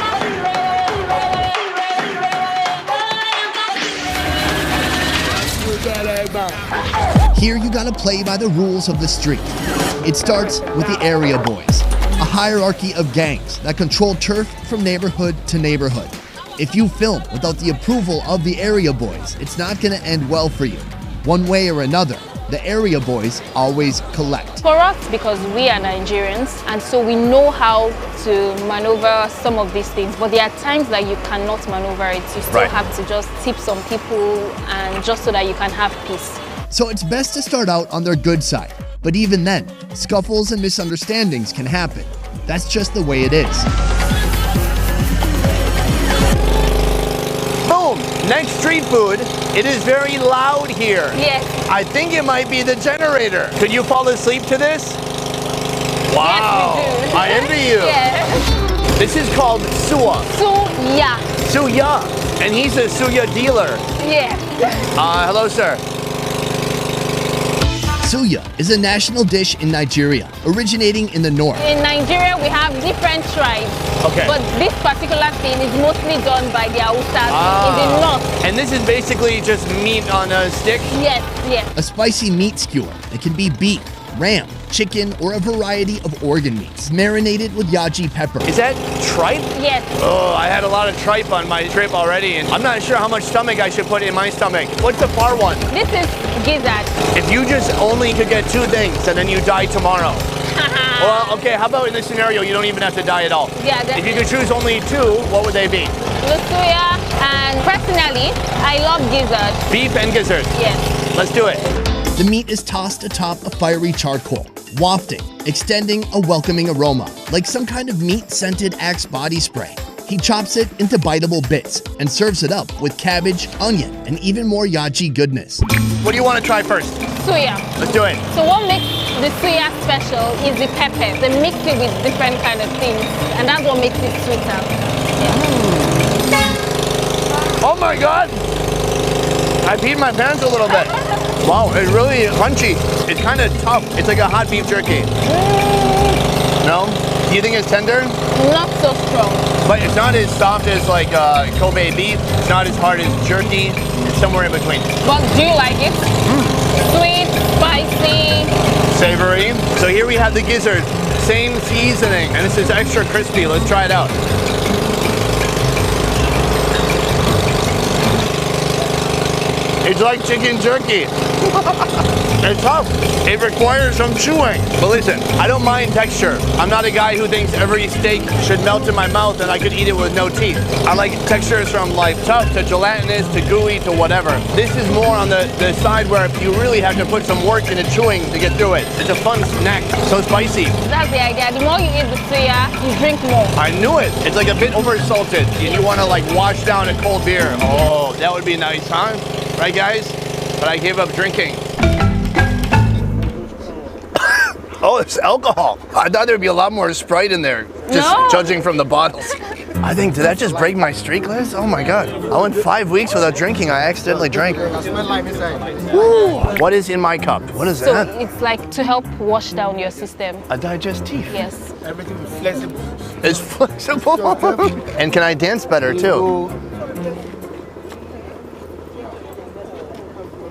Here you gotta play by the rules of the street. It starts with the area boys, a hierarchy of gangs that control turf from neighborhood to neighborhood. If you film without the approval of the area boys, it's not gonna end well for you. One way or another, the area boys always collect. For us, because we are Nigerians, and so we know how to maneuver some of these things, but there are times that you cannot maneuver it. You still have to just tip some people, and just so that you can have peace. So it's best to start out on their good side. But even then, scuffles and misunderstandings can happen. That's just the way it is. Boom! Next street food. It is very loud here. Yes. I think it might be the generator. Could you fall asleep to this? Wow. Yes, we do. I envy you. Yes. This is called suya. Suya. Suya. And he's a suya dealer. Yeah. Hello, sir. Suya is a national dish in Nigeria, originating in the north. In Nigeria, we have different tribes. Okay. But this particular thing is mostly done by the Hausas in the north. And this is basically just meat on a stick? Yes, yes. A spicy meat skewer that can be beef, ram, chicken, or a variety of organ meats, marinated with yaji pepper. Is that tripe? Yes. Oh, I had a lot of tripe on my trip already, and I'm not sure how much stomach I should put in my stomach. What's the far one? This is gizzard. If you just only could get 2 things and then you die tomorrow. Well, okay, how about in this scenario you don't even have to die at all? Yeah, if you could choose only 2, what would they be? Lusuya, and personally, I love gizzard. Beef and gizzard. Yes. Let's do it. The meat is tossed atop a fiery charcoal, wafting, extending a welcoming aroma, like some kind of meat-scented Axe body spray. He chops it into biteable bits and serves it up with cabbage, onion, and even more yaji goodness. What do you want to try first? Suya. Let's do it. So what makes the suya special is the pepper. They mix it with different kind of things, and that's what makes it sweeter. Oh my God! I peed my pants a little bit. Wow, it's really crunchy. It's kind of tough. It's like a hot beef jerky. No? Do you think it's tender? Not so strong. But it's not as soft as like Kobe beef. It's not as hard as jerky. It's somewhere in between. But do you like it? Sweet, spicy. Savory. So here we have the gizzard. Same seasoning. And this is extra crispy. Let's try it out. It's like chicken jerky. It's tough. It requires some chewing. But listen, I don't mind texture. I'm not a guy who thinks every steak should melt in my mouth and I could eat it with no teeth. I like textures from like tough to gelatinous to gooey to whatever. This is more on the side where you really have to put some work into chewing to get through it. It's a fun snack. So spicy. That's the idea. The more you eat the suya, you drink more. I knew it. It's like a bit oversalted. And you want to like wash down a cold beer. Oh, that would be nice, huh? Right, guys? But I gave up drinking. Oh, it's alcohol. I thought there'd be a lot more Sprite in there, just judging from the bottles. I think, did that just break my streak, Liz? Oh my God. I went 5 weeks without drinking. I accidentally drank. Ooh, what is in my cup? What is So that? it's like to help wash down your system. A digestif. Yes. Everything is flexible. It's flexible. And can I dance better too?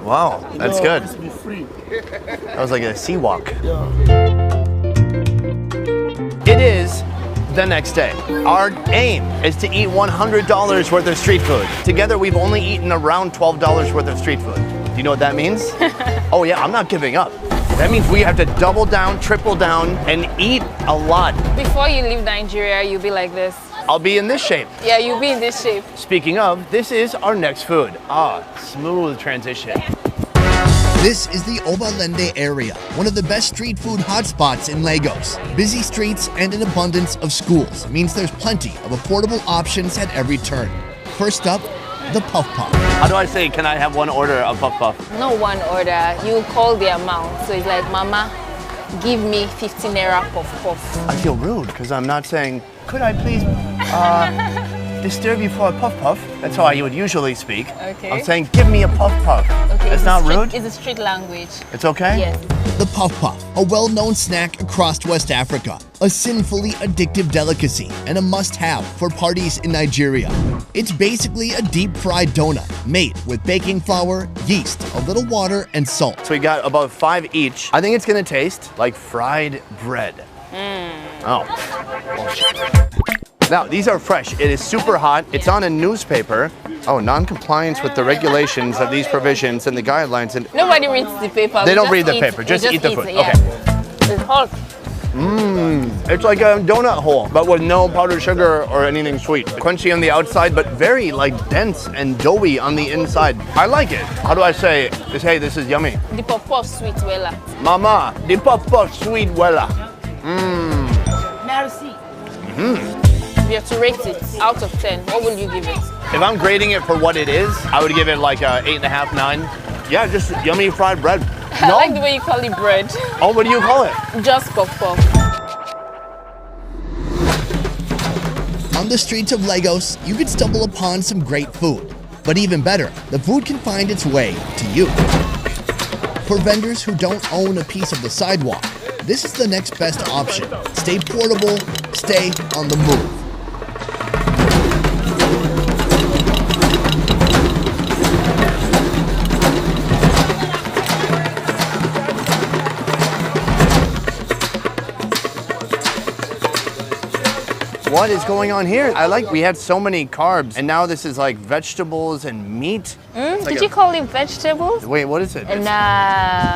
Wow, that's good. That was like a sea walk. It is the next day. Our aim is to eat $100 worth of street food. Together, we've only eaten around $12 worth of street food. Do you know what that means? Oh yeah, I'm not giving up. That means we have to double down, triple down, and eat a lot. Before you leave Nigeria, you'll be like this. I'll be in this shape. Yeah, you'll be in this shape. Speaking of, this is our next food. Ah, smooth transition. This is the Obalende area, one of the best street food hotspots in Lagos. Busy streets and an abundance of schools means there's plenty of affordable options at every turn. First up, the Puff Puff. How do I say, can I have one order of Puff Puff? No one order. You call the amount. So it's like, Mama, give me 15 naira puff puff. I feel rude because I'm not saying, could I please disturb you for a Puff Puff? That's how I would usually speak. Okay. I'm saying, give me a Puff Puff. Okay. It's not rude? It's a street language. It's okay? Yes. The Puff Puff, a well-known snack across West Africa, a sinfully addictive delicacy and a must-have for parties in Nigeria. It's basically a deep-fried donut made with baking flour, yeast, a little water, and salt. So we got about 5 each. I think it's gonna taste like fried bread. Oh. Now, these are fresh. It is super hot. It's on a newspaper. Oh, non-compliance with the regulations of these provisions and the guidelines. And Nobody reads the paper. they We don't just read the eat- paper. we Just eat the eat food. it, yeah. Okay. It's hot. It's like a donut hole, but with no powdered sugar or anything sweet. Crunchy on the outside, but very like dense and doughy on the inside. I like it. How do I say this? Hey, this is yummy. The puff puff sweet wella. Mama, the Puff Puff sweet wella. Merci. If you have to rate it out of 10, what will you give it? If I'm grading it for what it is, I would give it like a 8.5, 9. Yeah, just yummy fried bread. I like the way you call it bread. Oh, what do you call it? Just puff puff. On the streets of Lagos, you could stumble upon some great food. But even better, the food can find its way to you. For vendors who don't own a piece of the sidewalk, this is the next best option. Stay portable, stay on the move. What is going on here? We had so many carbs, and now this is like vegetables and meat. It's like Did you call it vegetables? Wait, what is it? And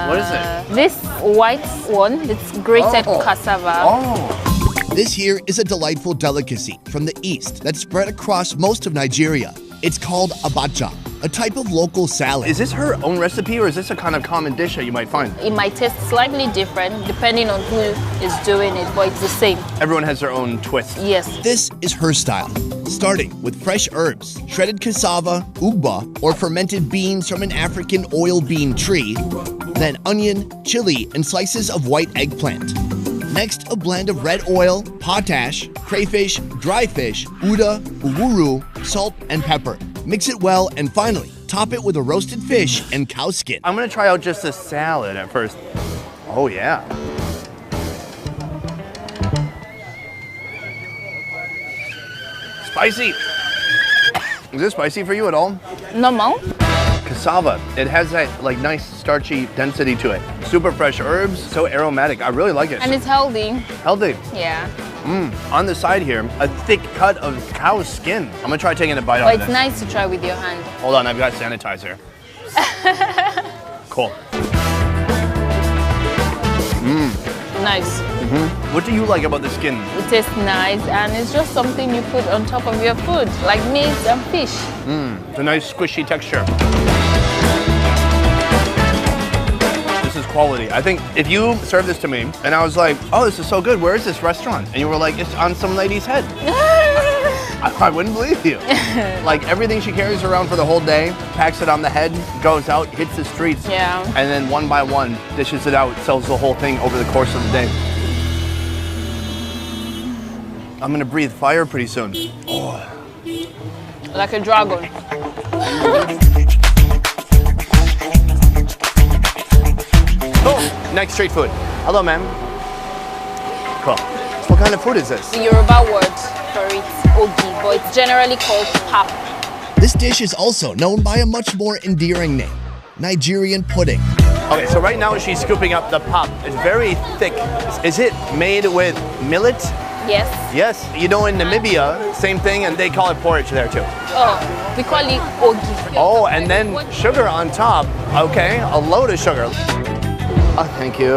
What is it? This white one, it's grated Oh. cassava. Oh. This here is a delightful delicacy from the east that's spread across most of Nigeria. It's called abacha, a type of local salad. Is this her own recipe, or is this a kind of common dish that you might find? It might taste slightly different depending on who is doing it, but it's the same. Everyone has their own twist. Yes. This is her style, starting with fresh herbs, shredded cassava, ugba, or fermented beans from an African oil bean tree, then onion, chili, and slices of white eggplant. Next, a blend of red oil, potash, crayfish, dry fish, uda, uwuru, salt, and pepper. Mix it well, and finally, top it with a roasted fish and cow skin. I'm gonna try out just the salad at first. Oh yeah. Spicy. Is this spicy for you at all? Normal. Cassava, it has that like nice starchy density to it. Super fresh herbs, so aromatic. I really like it. And it's healthy. Healthy. Yeah. On the side here, a thick cut of cow skin. I'm gonna try taking a bite But out of it's this. nice to try with your hand. Hold on, I've got sanitizer. Cool. Nice. What do you like about the skin? It tastes nice and it's just something you put on top of your food, like meat and fish. It's a nice squishy texture. This is quality. I think if you served this to me and I was like, oh, this is so good, where is this restaurant? And you were like, it's on some lady's head. I wouldn't believe you. Like everything she carries around for the whole day, packs it on the head, goes out, hits the streets, Yeah. and then one by one dishes it out, sells the whole thing over the course of the day. I'm gonna breathe fire pretty soon. Oh. Like a dragon. Oh, next street food. Hello, ma'am. Cool. What kind of food is this? The Yoruba word for it, ogi, but it's generally called pap. This dish is also known by a much more endearing name, Nigerian pudding. Okay, so right now she's scooping up the pap. It's very thick. Is it made with millet? Yes. Yes. You know, in Namibia, same thing, and they call it porridge there too. Oh, we call it ogi. Oh, and then sugar on top. Okay, a load of sugar. Oh, thank you.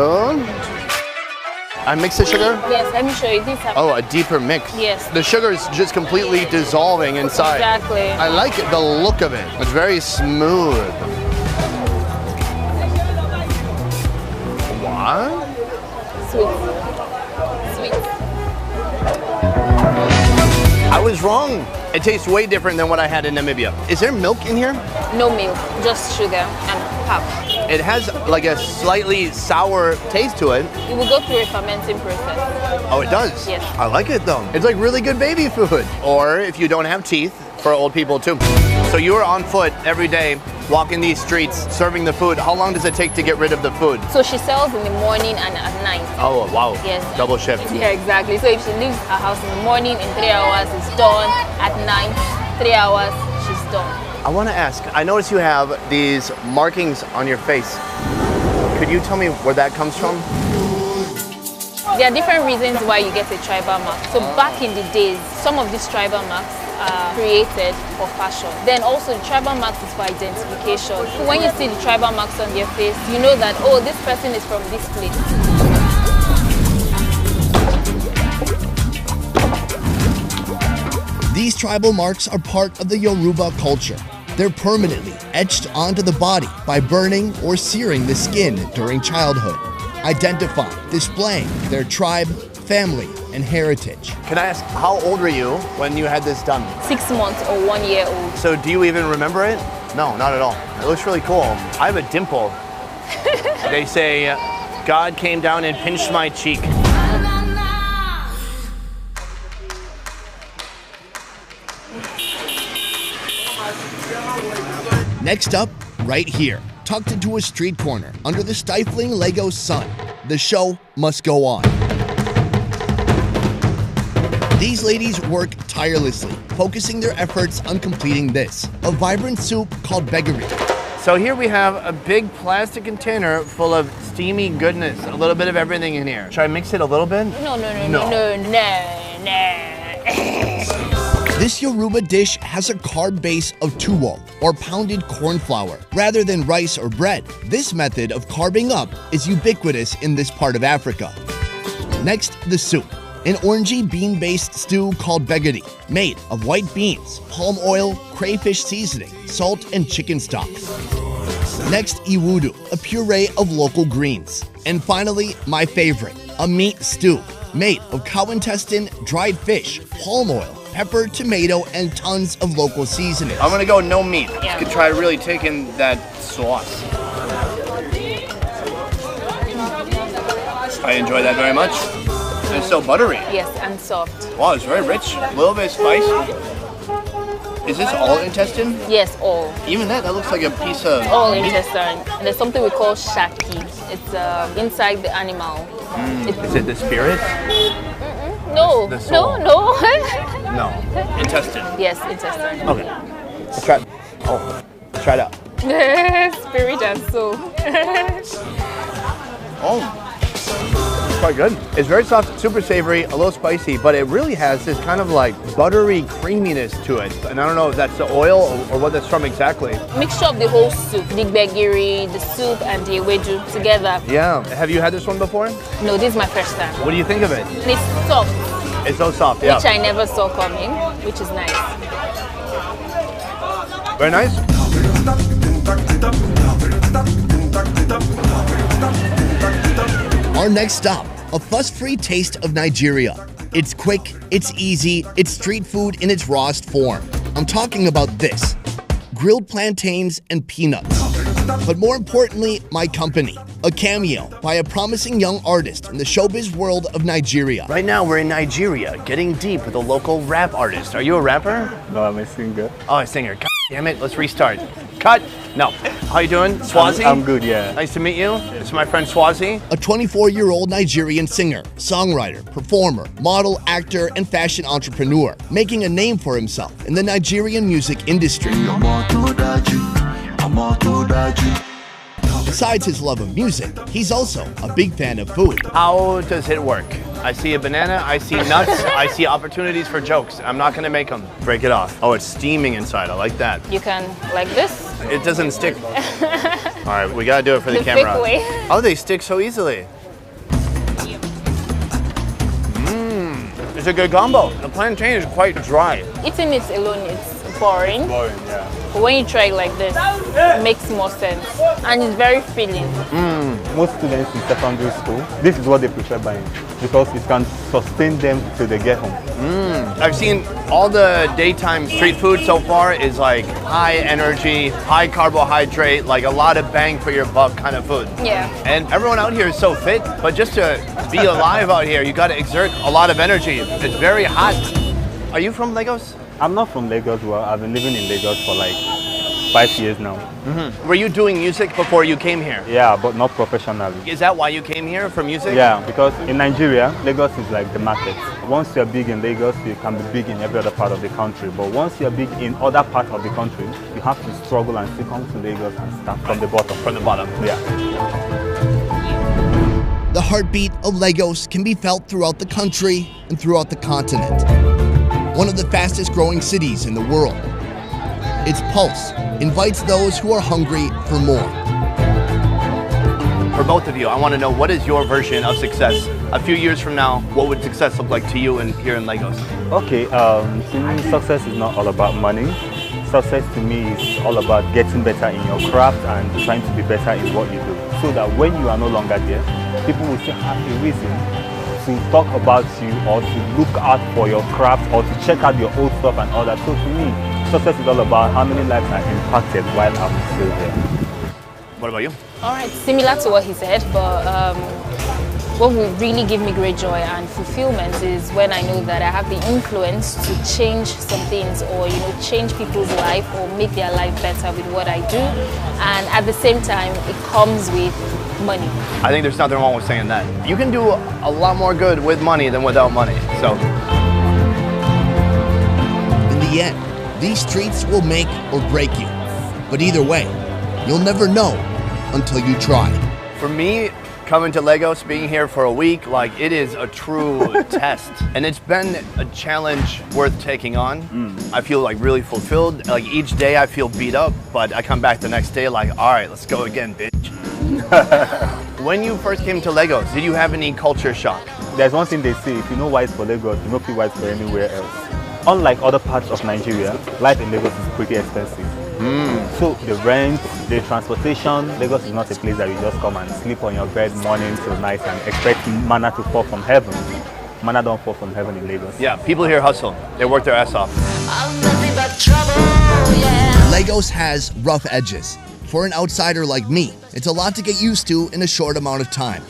I mix the sugar? Yes, let me show you this. Oh, a deeper mix. Yes. The sugar is just completely dissolving inside. Exactly. I like it, the look of it. It's very smooth. What? Sweet. I was wrong. It tastes way different than what I had in Namibia. Is there milk in here? No milk, just sugar and pap. It has like a slightly sour taste to it. It will go through a fermenting process. Oh, it does? Yes. I like it though. It's like really good baby food. Or if you don't have teeth, for old people too. So you are on foot every day, walking these streets, serving the food. How long does it take to get rid of the food? So she sells in the morning and at night. Oh, wow. Yes. Double shift. Yeah, exactly. So if she leaves her house in the morning, in 3 hours, it's done. At night, 3 hours, she's done. I want to ask, I notice you have these markings on your face. Could you tell me where that comes from? There are different reasons why you get a tribal mark. So back in the days, some of these tribal marks are created for fashion. Then also the tribal marks is for identification. So when you see the tribal marks on your face, you know that, oh, this person is from this place. These tribal marks are part of the Yoruba culture. They're permanently etched onto the body by burning or searing the skin during childhood, identifying, displaying their tribe, family, and heritage. Can I ask, how old were you when you had this done? 6 months or 1 year old. So do you even remember it? No, not at all. It looks really cool. I have a dimple. They say, God came down and pinched my cheek. Next up, right here, tucked into a street corner under the stifling Lagos sun, the show must go on. These ladies work tirelessly, focusing their efforts on completing this, a vibrant soup called begari. So here we have a big plastic container full of steamy goodness, a little bit of everything in here. Should I mix it a little bit? No. This Yoruba dish has a carb base of tuwo, or pounded corn flour, rather than rice or bread. This method of carbing up is ubiquitous in this part of Africa. Next, the soup, an orangey bean-based stew called begari, made of white beans, palm oil, crayfish seasoning, salt, and chicken stock. Next, iwudu, a puree of local greens. And finally, my favorite, a meat stew, made of cow intestine, dried fish, palm oil, pepper, tomato, and tons of local seasoning. I'm gonna go no meat. Yeah. You could try really taking that sauce. I enjoy that very much. It's so buttery. Yes, and soft. Wow, it's very rich. A little bit of spice. Is this all intestine? Yes, all. Even that looks like a piece of all meat. intestine. And there's something we call shaki. It's inside the animal. Is it the spirit? No. The soul. No. No. Intestine. Yes, intestine. Okay. Let's try it. Oh, let's try it out. Spirit and soul. Oh. It's quite good. It's very soft, super savory, a little spicy, but it really has this kind of like buttery creaminess to it. And I don't know if that's the oil or what that's from exactly. Mixture of the whole soup, the begiri, the soup, and the ewedu together. Yeah. Have you had this one before? No, this is my first time. What do you think of it? It's soft. It's so soft, yeah. Which I never saw coming, which is nice. Very nice. Our next stop, a fuss-free taste of Nigeria. It's quick, it's easy, it's street food in its rawest form. I'm talking about this, grilled plantains and peanuts. But more importantly, my company, a cameo by a promising young artist in the showbiz world of Nigeria. Right now we're in Nigeria, getting deep with a local rap artist. Are you a rapper? No, I'm a singer. Oh, a singer. God damn it, let's restart. Cut. No. How you doing? Swazi? I'm good, yeah. Nice to meet you. This is my friend Swazi. A 24-year-old Nigerian singer, songwriter, performer, model, actor, and fashion entrepreneur, making a name for himself in the Nigerian music industry. Besides his love of music, he's also a big fan of food. How does it work? I see a banana, I see nuts, I see opportunities for jokes. I'm not gonna make them. Break it off. Oh, it's steaming inside. I like that. You can, like this. It doesn't stick. All right, we gotta do it for the camera. Thick way. Oh, they stick so easily. It's a good combo. The plantain is quite dry. Eating it alone, it's boring. Boring, yeah. But when you try it like this, it makes more sense. And it's very filling. Most students in secondary school, this is what they prefer buying because it can sustain them till they get home. I've seen all the daytime street food so far is like high energy, high carbohydrate, like a lot of bang for your buck kind of food. Yeah. And everyone out here is so fit, but just to be alive out here, you got to exert a lot of energy. It's very hot. Are you from Lagos? I'm not from Lagos, well, I've been living in Lagos for like 5 years now. Were you doing music before you came here? Yeah, but not professionally. Is that why you came here, for music? Yeah, because in Nigeria, Lagos is like the market. Once you're big in Lagos, you can be big in every other part of the country. But once you're big in other parts of the country, you have to struggle and still come to Lagos and start from the bottom. From the bottom. Yeah. The heartbeat of Lagos can be felt throughout the country and throughout the continent. One of the fastest growing cities in the world. Its pulse invites those who are hungry for more. For both of you, I want to know, what is your version of success? A few years from now, what would success look like to you here in Lagos? Okay, to me, success is not all about money. Success to me is all about getting better in your craft and trying to be better in what you do. So that when you are no longer there, people will still have a reason to talk about you or to look out for your craft or to check out your old stuff and all that. So to me, success is all about how many lives are impacted while I'm still there. What about you? All right, similar to what he said, but what would really give me great joy and fulfillment is when I know that I have the influence to change some things or, change people's life or make their life better with what I do. And at the same time, it comes with money. I think there's nothing wrong with saying that. You can do a lot more good with money than without money, so. In the end, these streets will make or break you. But either way, you'll never know until you try. For me, coming to Lagos, being here for a week, like, it is a true test. And it's been a challenge worth taking on. I feel like really fulfilled. Like each day I feel beat up, but I come back the next day like, all right, let's go again, bitch. When you first came to Lagos, did you have any culture shock? There's one thing they say, if you know white for Lagos, you know feel white for anywhere else. Unlike other parts of Nigeria, life in Lagos is pretty expensive. So the rent, the transportation, Lagos is not a place that you just come and sleep on your bed morning till night and expect manna to fall from heaven. Manna don't fall from heaven in Lagos. Yeah, people here hustle. They work their ass off. Lagos has rough edges. For an outsider like me, it's a lot to get used to in a short amount of time.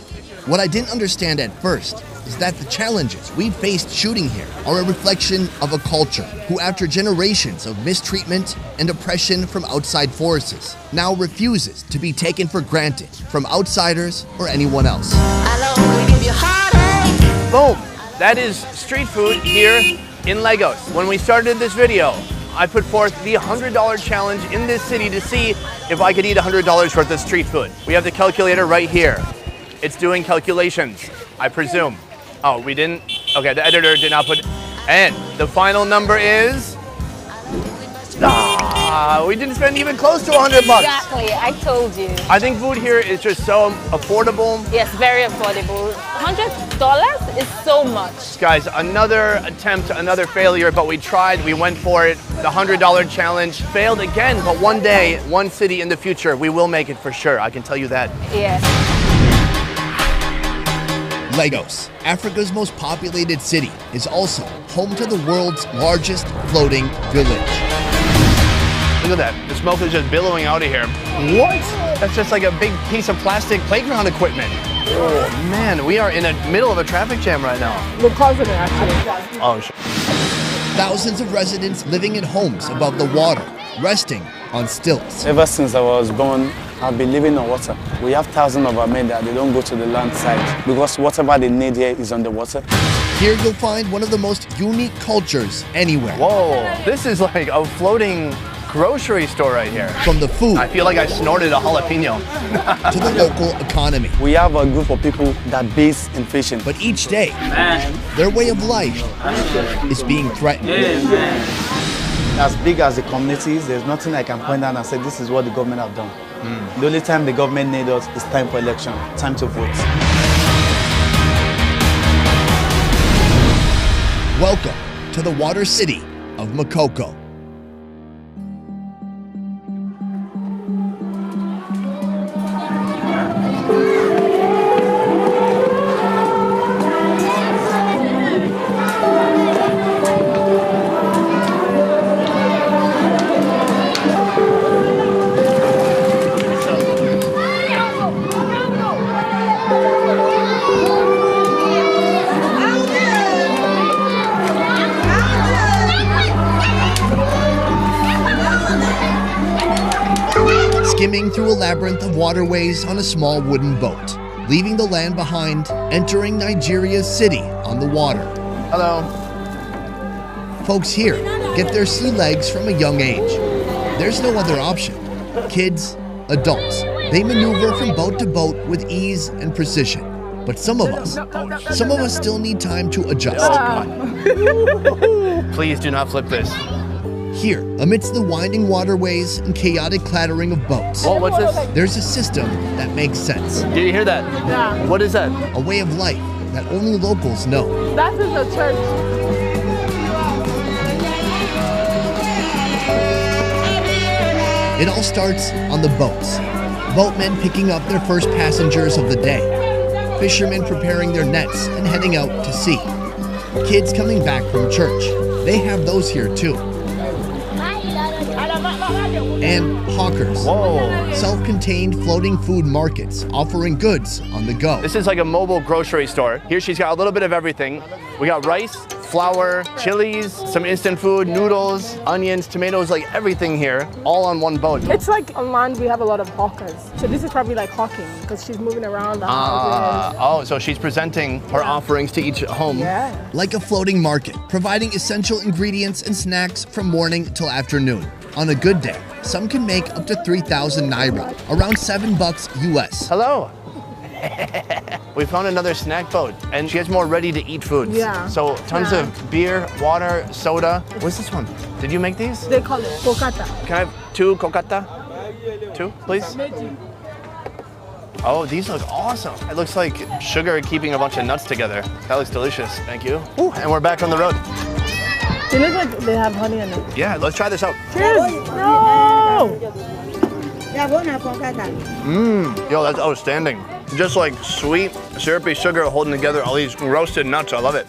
What I didn't understand at first is that the challenges we've faced shooting here are a reflection of a culture who, after generations of mistreatment and oppression from outside forces, now refuses to be taken for granted from outsiders or anyone else. Boom! That is street food here in Lagos. When we started this video, I put forth the $100 challenge in this city to see if I could eat $100 worth of street food. We have the calculator right here. It's doing calculations, I presume. Oh, we didn't? Okay, the editor did not put, and the final number is, we didn't spend even close to $100. Exactly, I told you. I think food here is just so affordable. Yes, very affordable. $100 is so much. Guys, another attempt, another failure, but we tried, we went for it. The $100 challenge failed again, but one day, one city in the future, we will make it for sure. I can tell you that. Yes. Lagos, Africa's most populated city, is also home to the world's largest floating village. Look at that, the smoke is just billowing out of here. What? That's just like a big piece of plastic playground equipment. Oh man, we are in the middle of a traffic jam right now. We're causing it, actually. Oh shit. Thousands of residents living in homes above the water, resting on stilts. Ever since I was born, I've been living on water. We have thousands of our men that they don't go to the land side because whatever they need here is on the water. Here you'll find one of the most unique cultures anywhere. Whoa, this is like a floating grocery store right here. From the food, I feel like I snorted a jalapeno. to the local economy. We have a group of people that base in fishing. But each day, their way of life is being threatened. As big as the communities, there's nothing I can point out and say this is what the government have done. The only time the government needs us is time for election, time to vote. Welcome to the water city of Makoko. through a labyrinth of waterways on a small wooden boat, leaving the land behind, entering Nigeria's city on the water. Hello. Folks here get their sea legs from a young age. There's no other option. Kids, adults, they maneuver from boat to boat with ease and precision. But some of us still need time to adjust. Please do not flip this. Here, amidst the winding waterways and chaotic clattering of boats, Whoa, what's this? there's a system that makes sense. Did you hear that? Yeah. What is that? A way of life that only locals know. That is a church. It all starts on the boats. Boatmen picking up their first passengers of the day. Fishermen preparing their nets and heading out to sea. Kids coming back from church. They have those here too. And hawkers. Whoa. Self-contained floating food markets offering goods on the go. This is like a mobile grocery store. Here she's got a little bit of everything. We got rice, flour, chilies, some instant food, noodles, onions, tomatoes, like everything here, all on one boat. It's like on land we have a lot of hawkers. So this is probably like hawking because she's moving around the houses. Oh, so she's presenting her offerings to each home. Yeah. Like a floating market, providing essential ingredients and snacks from morning till afternoon. On a good day, some can make up to 3,000 naira, around $7 US. Hello. We found another snack boat, and she has more ready-to-eat foods. Yeah. So tons of beer, water, soda. What's this one? Did you make these? They call it kokata. Can I have 2 kokata? 2, please? Oh, these look awesome. It looks like sugar keeping a bunch of nuts together. That looks delicious. Thank you. Ooh, and we're back on the road. They look like they have honey in it. Yeah, let's try this out. Cheers! No! Yo, that's outstanding. Just like sweet, syrupy sugar holding together all these roasted nuts. I love it.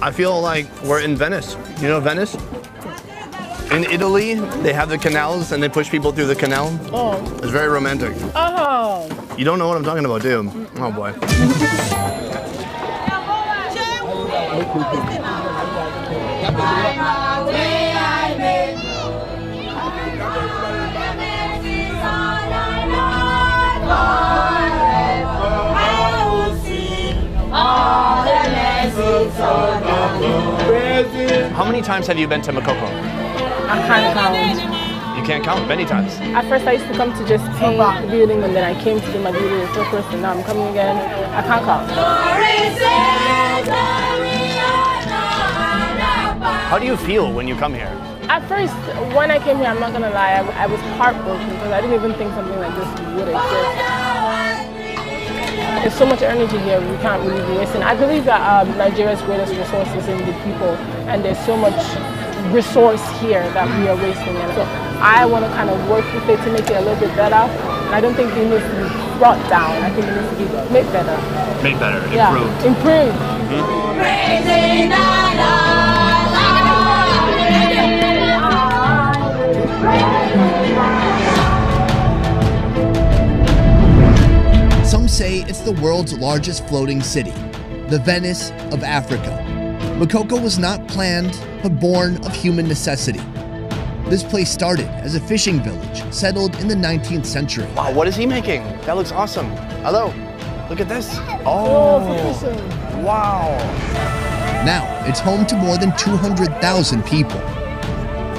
I feel like we're in Venice. You know Venice? In Italy, they have the canals and they push people through the canal. Oh. It's very romantic. Oh. You don't know what I'm talking about, do you? Oh boy. How many times have you been to Makoko? I can't count. You can't count, many times. At first I used to come to just see the building and then I came to do my beauty with first and now I'm coming again. I can't count. How do you feel when you come here? At first, when I came here, I'm not gonna lie, I was heartbroken because I didn't even think something like this would exist. There's so much energy here, we can't really be wasting. I believe that Nigeria's greatest resource is in the people, and there's so much resource here that we are wasting. And so I want to kind of work with it to make it a little bit better. And I don't think it needs to be brought down. I think it needs to be made better. Made better, Yeah, improved. Some say it's the world's largest floating city, the Venice of Africa. Makoko was not planned, but born of human necessity. This place started as a fishing village, settled in the 19th century. Wow, what is he making? That looks awesome. Hello, look at this. Oh, wow. Now, it's home to more than 200,000 people.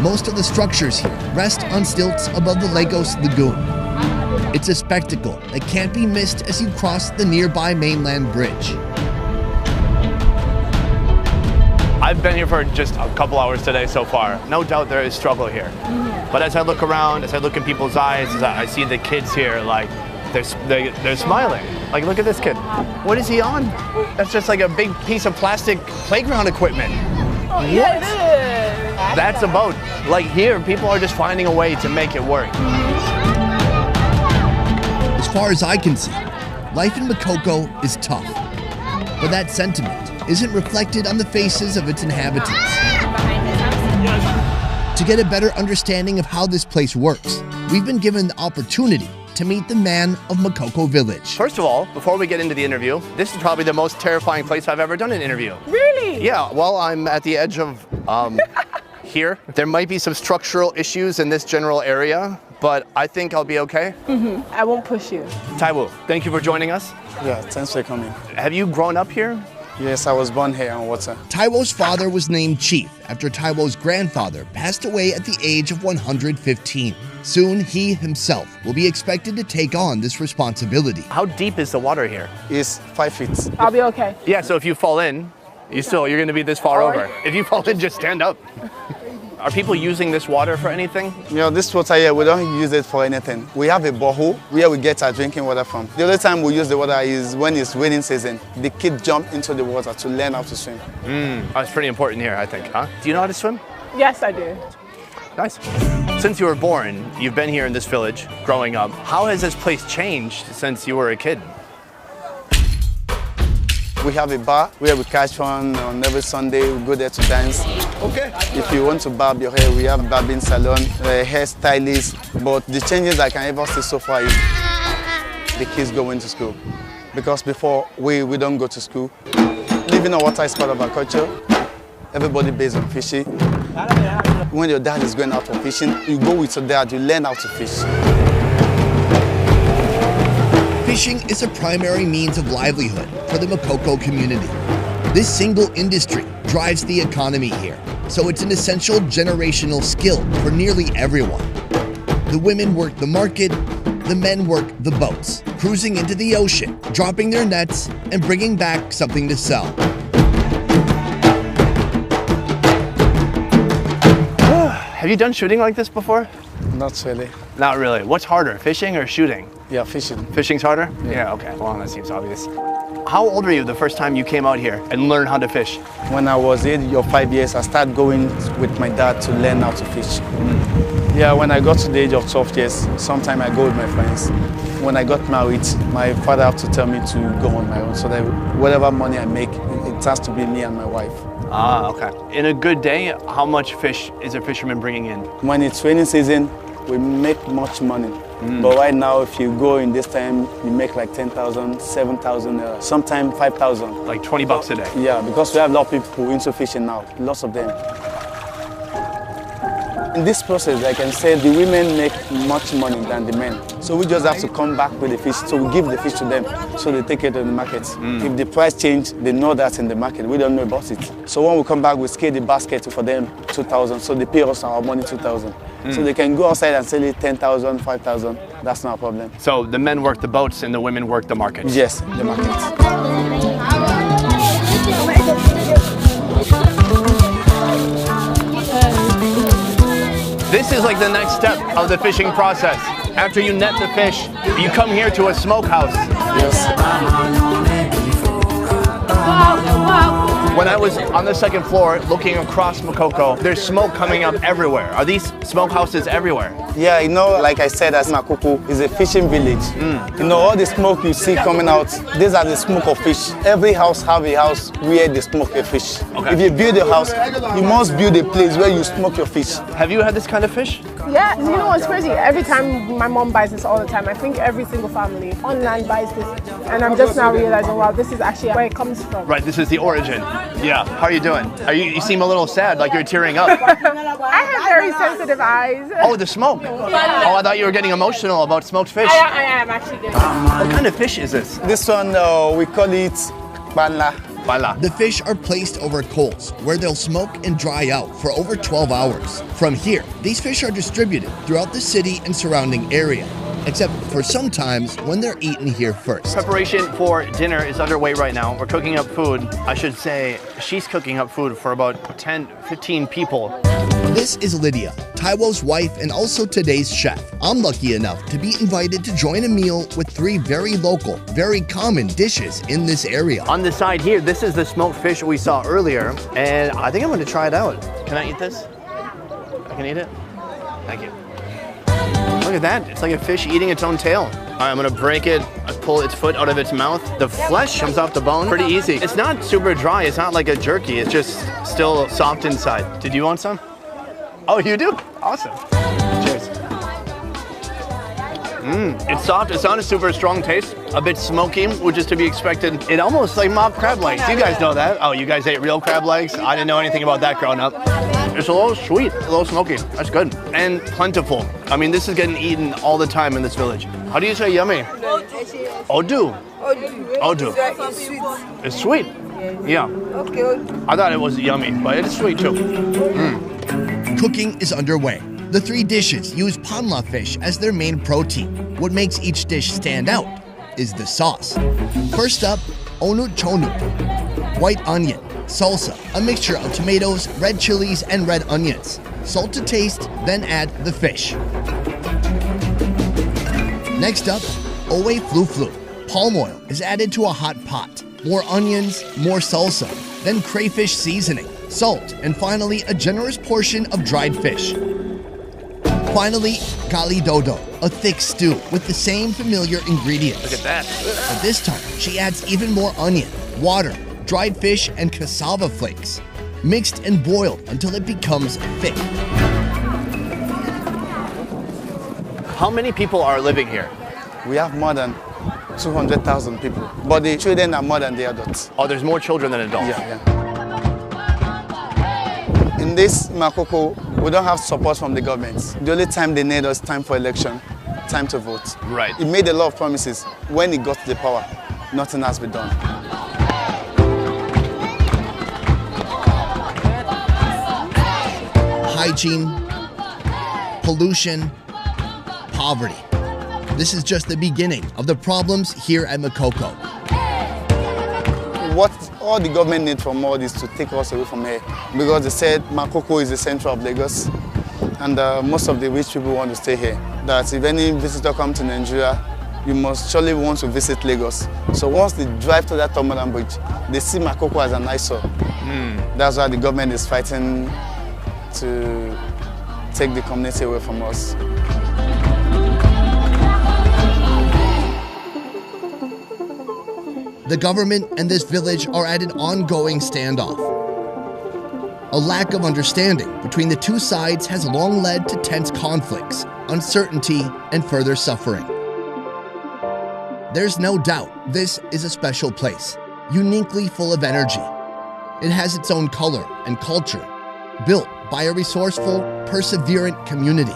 Most of the structures here rest on stilts above the Lagos Lagoon. It's a spectacle that can't be missed as you cross the nearby mainland bridge. I've been here for just a couple hours today so far. No doubt there is struggle here. But as I look around, as I look in people's eyes, as I see the kids here, like, they're smiling. Like, look at this kid. What is he on? That's just like a big piece of plastic playground equipment. Oh, yeah, it is. That's a boat. Like here, people are just finding a way to make it work. As far as I can see, life in Makoko is tough. But that sentiment isn't reflected on the faces of its inhabitants. To get a better understanding of how this place works, we've been given the opportunity to meet the man of Makoko Village. First of all, before we get into the interview, this is probably the most terrifying place I've ever done an interview. Really? Yeah, well, I'm at the edge of here. There might be some structural issues in this general area, but I think I'll be okay. I won't push you. Taiwo, thank you for joining us. Yeah, thanks for coming. Have you grown up here? Yes, I was born here on water. Taiwo's father was named Chief after Taiwo's grandfather passed away at the age of 115. Soon, he himself will be expected to take on this responsibility. How deep is the water here? It's 5 feet. I'll be okay. Yeah, so if you fall in, you're going to be this far over. If you fall in, just stand up. Are people using this water for anything? You know, this water here, we don't use it for anything. We have a borehole where we get our drinking water from. The only time we use the water is when it's raining season. The kids jump into the water to learn how to swim. That's pretty important here, I think, huh? Do you know how to swim? Yes, I do. Nice. Since you were born, you've been here in this village growing up. How has this place changed since you were a kid? We have a bar where we catch fun on every Sunday. We go there to dance. Okay. If you want to barb your hair, we have barbing salon, hairstylist. But the changes I can ever see so far is the kids going to school. Because before, we don't go to school. Living on water is part of our culture. Everybody based on fishing. When your dad is going out for fishing, you go with your dad, you learn how to fish. Fishing is a primary means of livelihood for the Makoko community. This single industry drives the economy here, so it's an essential generational skill for nearly everyone. The women work the market, the men work the boats, cruising into the ocean, dropping their nets, and bringing back something to sell. Have you done shooting like this before? Not really. Not really. What's harder, fishing or shooting? Yeah, fishing. Fishing's harder? Yeah, okay. Well, that seems obvious. How old were you the first time you came out here and learned how to fish? When I was 8 or 5 years, I started going with my dad to learn how to fish. Yeah, when I got to the age of 12 years, sometimes I go with my friends. When I got married, my father had to tell me to go on my own, so that whatever money I make, it has to be me and my wife. Ah, okay. In a good day, how much fish is a fisherman bringing in? When it's raining season, we make much money. But right now, if you go in this time, you make like 10,000, 7,000, sometimes 5,000. Like 20 bucks a day? Yeah, because we have a lot of people into fishing now, lots of them. In this process, I can say the women make much money than the men. So we just have to come back with the fish. So we give the fish to them, so they take it to the market. If the price change, they know that's in the market. We don't know about it. So when we come back, we scale the basket for them 2,000. So they pay us our money 2,000. So they can go outside and sell it 10,000, 5,000. That's not a problem. So the men work the boats and the women work the market? Yes, the market. This is like the next step of the fishing process. After you net the fish, you come here to a smokehouse. When I was on the second floor looking across Makoko, there's smoke coming up everywhere. Are these smokehouses everywhere? Yeah, you know, like I said, as Makoko is a fishing village. You know, all the smoke you see coming out, these are the smoke of fish. Every house have a house where they smoke a fish. Okay. If you build a house, you must build a place where you smoke your fish. Have you had this kind of fish? Yeah, you know what's crazy? Every time my mom buys this all the time, I think every single family online buys this. And I'm just now realizing, wow, this is actually where it comes from. Right, this is the origin. Yeah, how are you doing? You seem a little sad, like you're tearing up. I have very sensitive eyes. Oh, the smoke. Oh, I thought you were getting emotional about smoked fish. I am actually getting What kind of fish is this? This one, we call it banla. The fish are placed over coals, where they'll smoke and dry out for over 12 hours. From here, these fish are distributed throughout the city and surrounding area, except for sometimes when they're eaten here first. Preparation for dinner is underway right now. We're cooking up food. I should say she's cooking up food for about 10, 15 people. This is Lydia, Taiwo's wife and also today's chef. I'm lucky enough to be invited to join a meal with 3 very local, very common dishes in this area. On the side here, this is the smoked fish we saw earlier, and I think I'm going to try it out. Can I eat this? I can eat it? Thank you. Look at that. It's like a fish eating its own tail. All right, I'm going to break it. I pull its foot out of its mouth. The flesh comes off the bone pretty easy. It's not super dry. It's not like a jerky. It's just still soft inside. Did you want some? Oh, you do? Awesome. Cheers. It's soft. It's not a super strong taste. A bit smoky, which is to be expected. It almost like mock crab legs. You guys know that. Oh, you guys ate real crab legs? I didn't know anything about that growing up. It's a little sweet, a little smoky. That's good. And plentiful. I mean, this is getting eaten all the time in this village. How do you say yummy? Odu. Odu. It's sweet. Yeah. I thought it was yummy, but it's sweet too. Cooking is underway. The three dishes use panla fish as their main protein. What makes each dish stand out is the sauce. First up, onut chonu, white onion, salsa, a mixture of tomatoes, red chilies, and red onions. Salt to taste, then add the fish. Next up, owe flu flu. Palm oil is added to a hot pot. More onions, more salsa, then crayfish seasoning, salt, and finally a generous portion of dried fish. Finally, gali dodo, a thick stew with the same familiar ingredients. Look at that. But this time, she adds even more onion, water, dried fish, and cassava flakes, mixed and boiled until it becomes thick. How many people are living here? We have more than 200,000 people, but the children are more than the adults. Oh, there's more children than adults. Yeah. In this Makoko, we don't have support from the government. The only time they need us time for election, time to vote. Right. He made a lot of promises. When he got to the power, nothing has been done. Hygiene, pollution, poverty. This is just the beginning of the problems here at Makoko. What all the government need from all this to take us away from here, because they said Makoko is the center of Lagos, and most of the rich people want to stay here. That if any visitor comes to Nigeria, you must surely want to visit Lagos. So once they drive to that Tomodan Bridge, they see Makoko as an eyesore. That's why the government is fighting to take the community away from us. The government and this village are at an ongoing standoff. A lack of understanding between the two sides has long led to tense conflicts, uncertainty, and further suffering. There's no doubt this is a special place, uniquely full of energy. It has its own color and culture, built by a resourceful, perseverant community.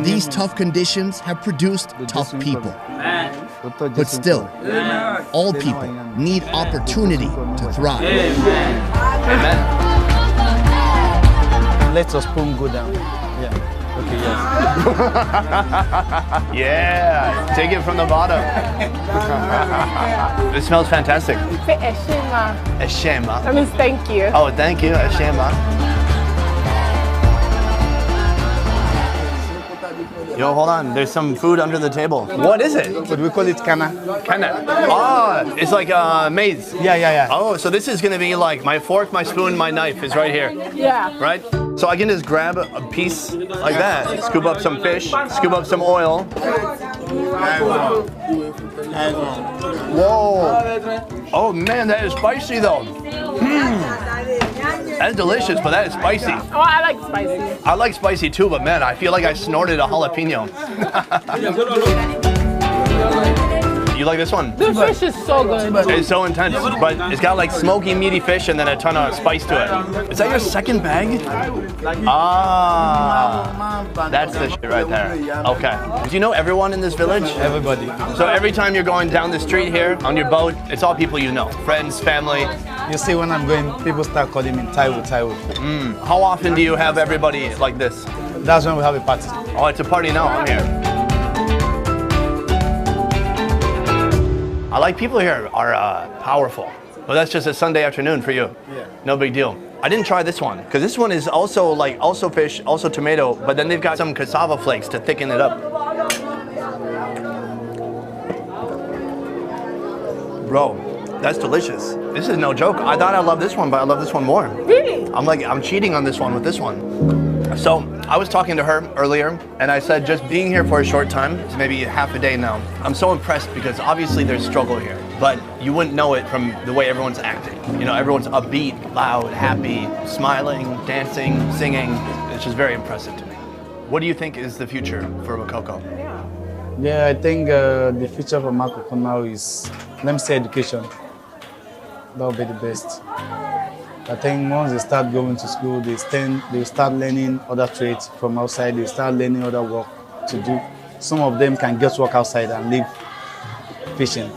These tough conditions have produced tough people. But still, all people need opportunity to thrive. Amen. Let us spoon go down. Yeah. Okay, yes. Yeah, take it from the bottom. It smells fantastic. Say eshema. Eshema. That means thank you. Oh, thank you, Eshema. Yo, hold on. There's some food under the table. What is it? But we call it kana. Kana. Oh, it's like maize. Yeah. Oh, so this is gonna be like my fork, my spoon, my knife is right here. Yeah. Right? So I can just grab a piece like that, scoop up some fish, scoop up some oil. Whoa. Oh man, that is spicy though. That's delicious, but that is spicy. Oh, I like spicy. I like spicy too, but man, I feel like I snorted a jalapeno. You like this one? The fish is so good. It's so intense, but it's got like smoky, meaty fish and then a ton of spice to it. Is that your second bag? Ah, that's the shit right there. Okay. Do you know everyone in this village? Everybody. So every time you're going down the street here on your boat, it's all people you know. Friends, family. You see, when I'm going, people start calling me Taiwo. How often do you have everybody like this? That's when we have a party. Oh, it's a party now. I'm here. I like people here are powerful. Well, that's just a Sunday afternoon for you. Yeah. No big deal. I didn't try this one because this one is also also fish, also tomato, but then they've got some cassava flakes to thicken it up. Bro, that's delicious. This is no joke. I thought I loved this one, but I love this one more. Really? I'm cheating on this one with this one. So I was talking to her earlier and I said just being here for a short time, it's maybe half a day now, I'm so impressed because obviously there's struggle here, but you wouldn't know it from the way everyone's acting. You know, everyone's upbeat, loud, happy, smiling, dancing, singing. It's just very impressive to me. What do you think is the future for Makoko? Yeah, I think the future for Makoko now is, let me say, education. That would be the best. I think once they start going to school, they start learning other trades from outside. They start learning other work to do. Some of them can get work outside and live fishing.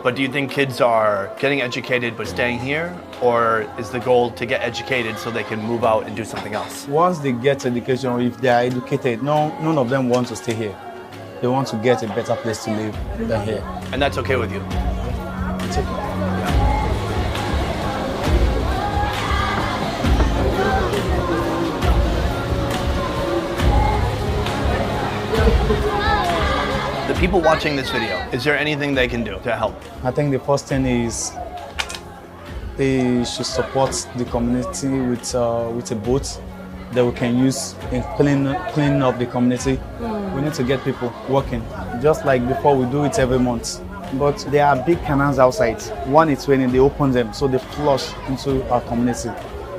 But do you think kids are getting educated but staying here? Or is the goal to get educated so they can move out and do something else? Once they get education, if they are educated, none of them want to stay here. They want to get a better place to live than here. And that's okay with you? It's okay. The people watching this video, is there anything they can do to help? I think the first thing is they should support the community with a boat that we can use in cleaning up the community. We need to get people working, just like before we do it every month. But there are big canals outside. When it's raining, they open them, so they flush into our community.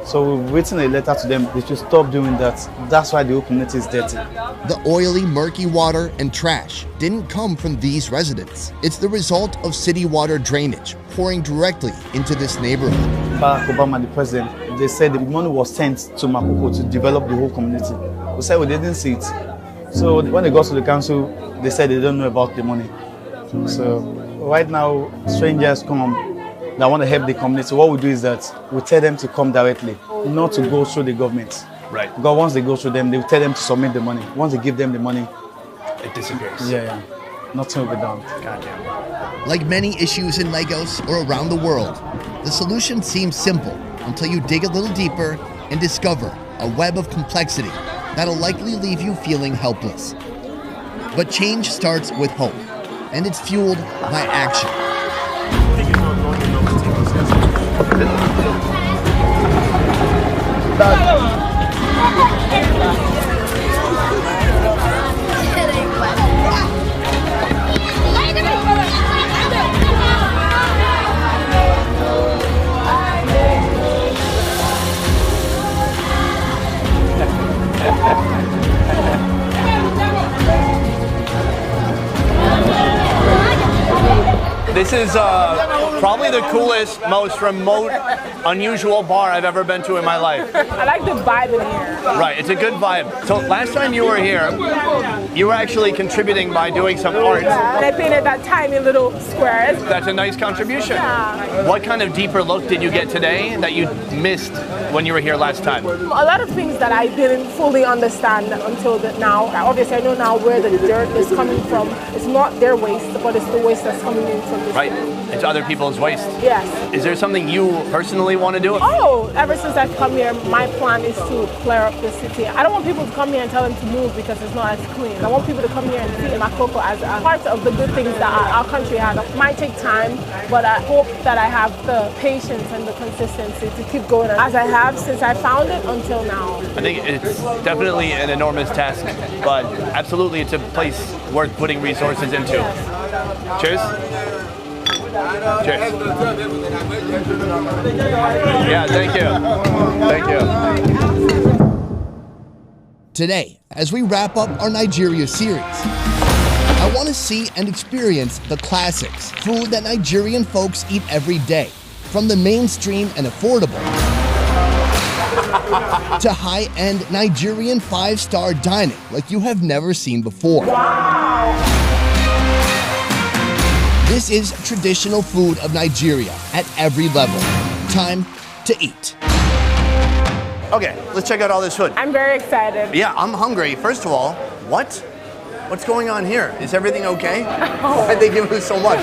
So we've written a letter to them, they should stop doing that. That's why the whole community is dirty. The oily, murky water and trash didn't come from these residents. It's the result of city water drainage pouring directly into this neighborhood. Barack Obama, the president, they said the money was sent to Makoko to develop the whole community. We said we didn't see it. So when they got to the council, they said they don't know about the money. So right now, strangers come that want to help the community. What we do is that we tell them to come directly, not to go through the government. Right. Because once they go through them, they tell them to submit the money. Once they give them the money, it disappears. Yeah. Nothing will be done. Goddamn. Like many issues in Lagos or around the world, the solution seems simple until you dig a little deeper and discover a web of complexity that'll likely leave you feeling helpless. But change starts with hope, and it's fueled by action. This is probably the coolest, most remote, unusual bar I've ever been to in my life. I like the vibe in here. Right, it's a good vibe. So last time you were here, you were actually contributing by doing some art. Yeah, and I painted that tiny little squares. That's a nice contribution. Yeah. What kind of deeper look did you get today that you missed when you were here last time? A lot of things that I didn't fully understand until now. Obviously, I know now where the dirt is coming from. It's not their waste, but it's the waste that's coming in from this. Right, it's other people's waste. Yes. Is there something you personally want to do? Oh, ever since I've come here, my plan is to clear up the city. I don't want people to come here and tell them to move because it's not as clean. I want people to come here and see Makoko as a part of the good things that our country has. It might take time, but I hope that I have the patience and the consistency to keep going as I have since I found it until now. I think it's definitely an enormous task, but absolutely it's a place worth putting resources into. Yes. Cheers. Cheers. Yeah, thank you. Thank you. Today, as we wrap up our Nigeria series, I want to see and experience the classics, food that Nigerian folks eat every day, from the mainstream and affordable to high-end Nigerian 5-star dining like you have never seen before. Wow. This is traditional food of Nigeria at every level. Time to eat. Okay, let's check out all this food. I'm very excited. Yeah, I'm hungry. First of all, what's going on here? Is everything okay? Why'd they give us so much?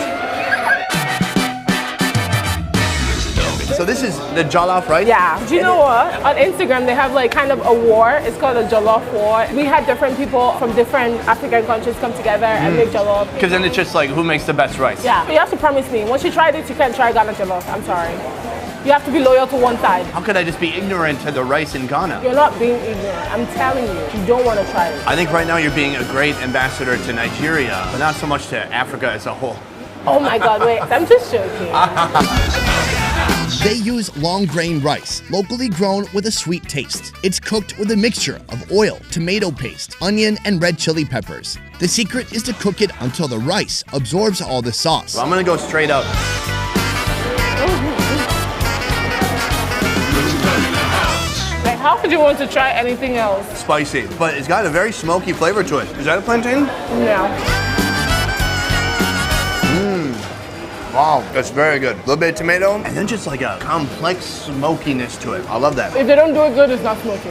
So this is the jollof, right? Yeah. Do you know what? On Instagram, they have like kind of a war. It's called a jollof war. We had different people from different African countries come together and make jollof. Because then it's just like, who makes the best rice? Yeah. You have to promise me, once you try this, you can't try Ghana jollof. I'm sorry. You have to be loyal to one side. How could I just be ignorant to the rice in Ghana? You're not being ignorant. I'm telling you, you don't want to try it. I think right now you're being a great ambassador to Nigeria, but not so much to Africa as a whole. Oh my God, wait, I'm just joking. They use long grain rice, locally grown with a sweet taste. It's cooked with a mixture of oil, tomato paste, onion, and red chili peppers. The secret is to cook it until the rice absorbs all the sauce. Well, I'm gonna go straight up. How could you want to try anything else? Spicy, but it's got a very smoky flavor to it. Is that a plantain? No. Wow, that's very good. A little bit of tomato, and then just like a complex smokiness to it. I love that. If they don't do it good, it's not smoky.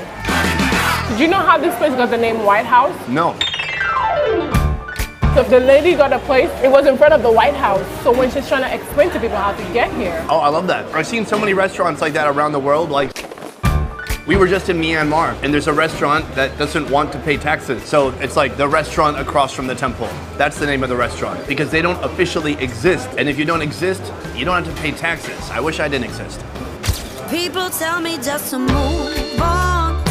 Did you know how this place got the name White House? No. So if the lady got a place, it was in front of the White House. So when she's trying to explain to people how to get here. Oh, I love that. I've seen so many restaurants like that around the world. Like, we were just in Myanmar, and there's a restaurant that doesn't want to pay taxes. So it's like the restaurant across from the temple. That's the name of the restaurant, because they don't officially exist. And if you don't exist, you don't have to pay taxes. I wish I didn't exist. People tell me just to move on.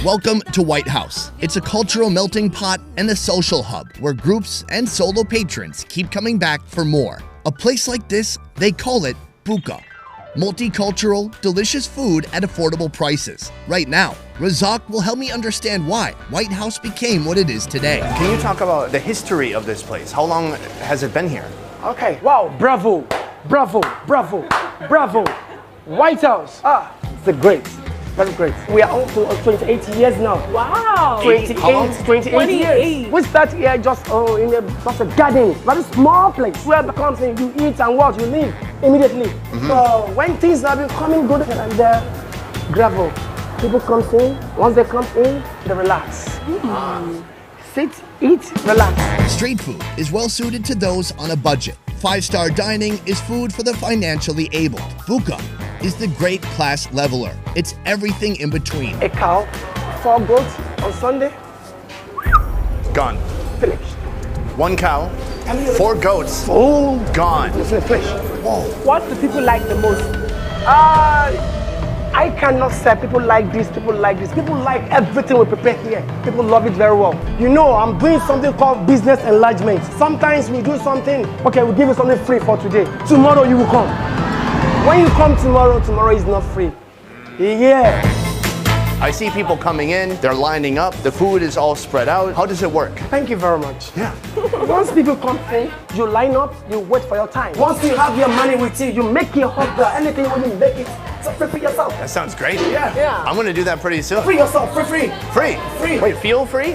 Welcome to White House. It's a cultural melting pot and a social hub where groups and solo patrons keep coming back for more. A place like this, they call it Buka. Multicultural, delicious food at affordable prices. Right now, Razak will help me understand why White House became what it is today. Can you talk about the history of this place? How long has it been here? Okay, wow, bravo, bravo, bravo, bravo. White House, it's a great, very great. We are up to 28 years now. Wow. 28 years. We start here just in just a garden, very small place where the company you eat and what you live immediately. So when things are becoming good here and there, gravel. People come in. Once they come in, they relax. Sit, eat, relax. Street food is well suited to those on a budget. 5-star dining is food for the financially able. Buka is the great class leveler. It's everything in between. A cow, 4 goats on Sunday. Gone. Finished. 1 cow, 4 goats, all gone. Finished. Whoa. What do people like the most? I cannot say people like this, people like this. People like everything we prepare here. People love it very well. You know, I'm doing something called business enlargement. Sometimes we do something, okay, we'll give you something free for today. Tomorrow you will come. When you come tomorrow, tomorrow is not free. Yeah. I see people coming in, they're lining up, the food is all spread out. How does it work? Thank you very much. Yeah. Once people come in, you line up, you wait for your time. Once you have your money with you, you make your hot dog, anything you want to make it. So free yourself. That sounds great. Yeah. I'm gonna do that pretty soon. Free yourself, free. Free? Wait, feel free?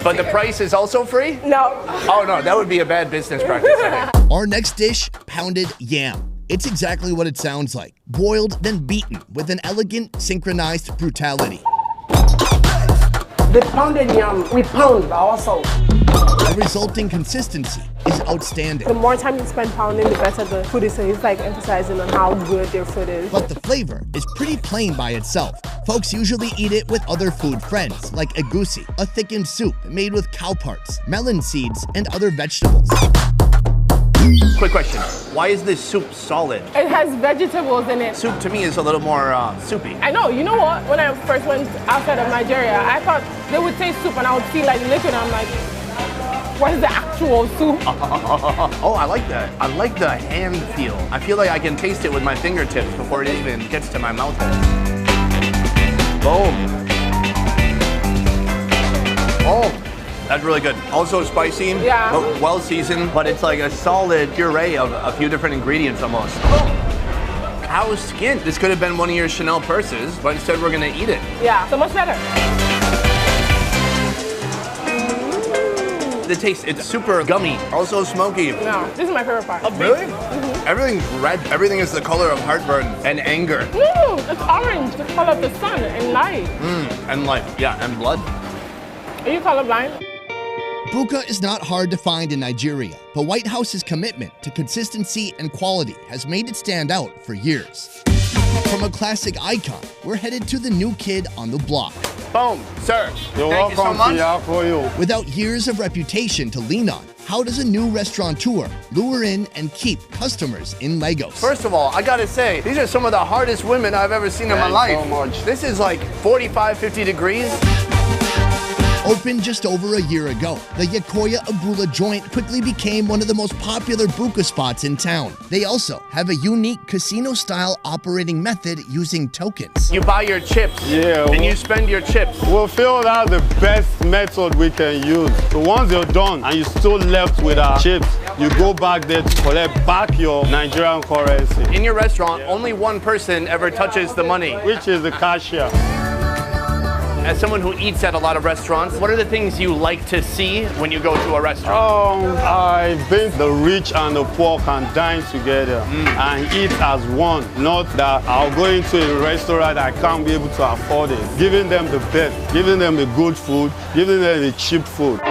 But the price is also free? No. Oh no, that would be a bad business practice, I think. Our next dish, pounded yam. It's exactly what it sounds like. Boiled, then beaten with an elegant, synchronized brutality. The pounded yam, we pound by ourselves. The resulting consistency is outstanding. The more time you spend pounding, the better the food is. So it's like emphasizing on how good their food is. But the flavor is pretty plain by itself. Folks usually eat it with other food friends, like egusi, a thickened soup made with cow parts, melon seeds, and other vegetables. Quick question, why is this soup solid? It has vegetables in it. Soup to me is a little more soupy. I know, you know what? When I first went outside of Nigeria, I thought they would say soup and I would see like liquid and I'm like, what is the actual soup? Oh, I like that. I like the hand feel. I feel like I can taste it with my fingertips before it even gets to my mouth hole. Boom. Oh. That's really good. Also spicy, but well seasoned, but it's like a solid puree of a few different ingredients almost. Cow skin. This could have been one of your Chanel purses, but instead we're gonna eat it. Yeah, so much better. The taste, it's super gummy, also smoky. No, this is my favorite part. Really? Everything's red. Everything is the color of heartburn and anger. No, it's orange, the color of the sun and light. And life, yeah, and blood. Are you colorblind? Buka is not hard to find in Nigeria, but White House's commitment to consistency and quality has made it stand out for years. From a classic icon, we're headed to the new kid on the block. Boom, sir. Thank you so much. Without years of reputation to lean on, how does a new restaurateur lure in and keep customers in Lagos? First of all, I gotta say, these are some of the hardest women I've ever seen in my life. So much. This is like 45, 50 degrees. Opened just over a year ago, the Yakoya Abula joint quickly became one of the most popular buka spots in town. They also have a unique casino-style operating method using tokens. You buy your chips, and you spend your chips. We'll figure out the best method we can use. So once you're done and you're still left with our chips, you go back there to collect back your Nigerian currency. In your restaurant, only one person ever touches the money. Which is the cashier. As someone who eats at a lot of restaurants, what are the things you like to see when you go to a restaurant? I think the rich and the poor can dine together and eat as one. Not that I'll go into a restaurant I can't be able to afford it. Giving them the best, giving them the good food, giving them the cheap food.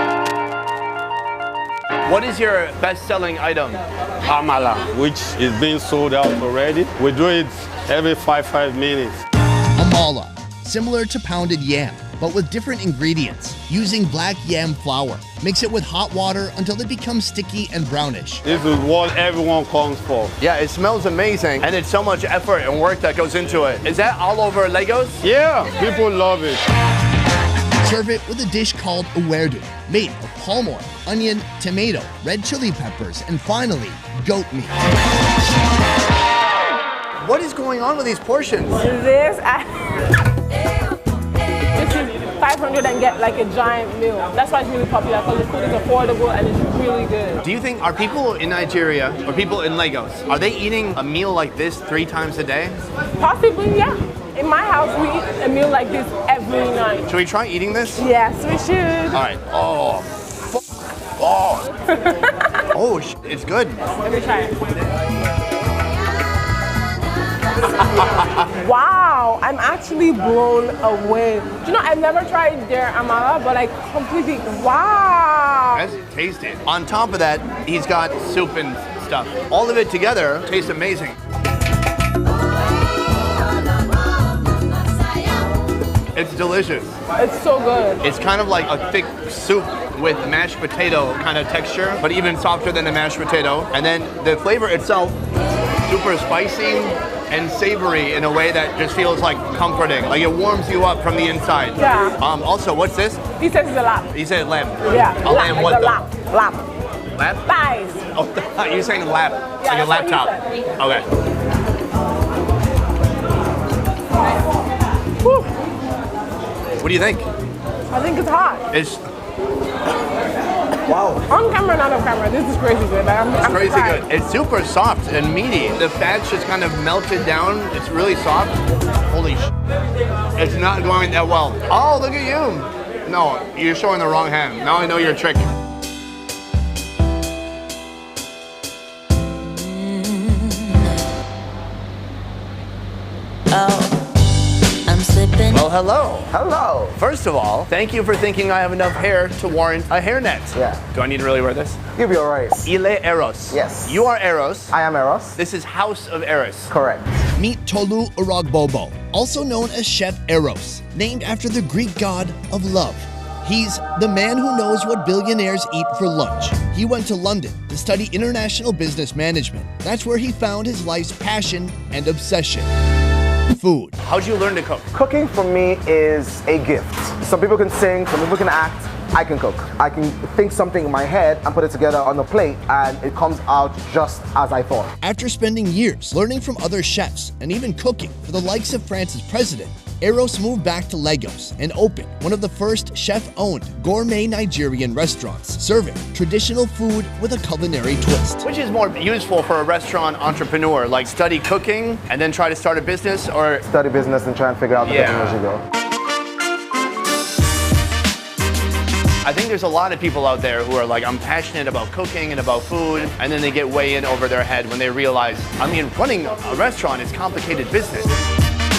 What is your best-selling item? Amala, which is being sold out already. We do it every 5 minutes. Amala, similar to pounded yam, but with different ingredients, using black yam flour. Mix it with hot water until it becomes sticky and brownish. This is what everyone comes for. Yeah, it smells amazing, and it's so much effort and work that goes into it. Is that all over Lagos? Yeah, people love it. Serve it with a dish called ewedu, made of palm oil, onion, tomato, red chili peppers, and finally, goat meat. What is going on with these portions? This is 500 and get like a giant meal. That's why it's really popular, because the food is affordable and it's really good. Do you think, are people in Nigeria or people in Lagos, are they eating a meal like this 3 times a day? Possibly, yeah. In my house, we eat a meal like this every night. Should we try eating this? Yes, we should. All right. Oh. Oh. Oh, it's good. Let me try it. Wow, I'm actually blown away. You know, I've never tried their amala, but I completely, wow. That's tasty. On top of that, he's got soup and stuff. All of it together tastes amazing. It's delicious. It's so good. It's kind of like a thick soup with mashed potato kind of texture, but even softer than the mashed potato. And then the flavor itself, super spicy and savory in a way that just feels like comforting. Like it warms you up from the inside. Yeah. Also, what's this? He says it's a lamb. He said lamb. Yeah. A lamb what though? Lamb. Lap? Thighs. Oh, you're saying lap. Yeah, like a laptop. Okay. Whew. What do you think? I think it's hot. It's wow. On camera, not on camera. This is crazy good. I'm crazy surprised. good. It's super soft and meaty. The fat's just kind of melted down. It's really soft. Holy sh! It's not going that well. Oh, look at you. No, you're showing the wrong hand. Now I know your trick. Well, hello. Hello. First of all, thank you for thinking I have enough hair to warrant a hairnet. Yeah. Do I need to really wear this? You'll be alright. Ile Eros. Yes. You are Eros. I am Eros. This is House of Eros. Correct. Meet Tolu Uragbobo, also known as Chef Eros, named after the Greek god of love. He's the man who knows what billionaires eat for lunch. He went to London to study international business management. That's where he found his life's passion and obsession. Food. How'd you learn to cook? Cooking for me is a gift. Some people can sing, some people can act. I can cook. I can think something in my head and put it together on a plate and it comes out just as I thought. After spending years learning from other chefs and even cooking for the likes of France's president, Eros moved back to Lagos and opened one of the first chef-owned gourmet Nigerian restaurants, serving traditional food with a culinary twist. Which is more useful for a restaurant entrepreneur, like study cooking and then try to start a business, or study business and try and figure out the business as you go? I think there's a lot of people out there who are like, I'm passionate about cooking and about food, and then they get way in over their head when they realize, I mean, running a restaurant is complicated business.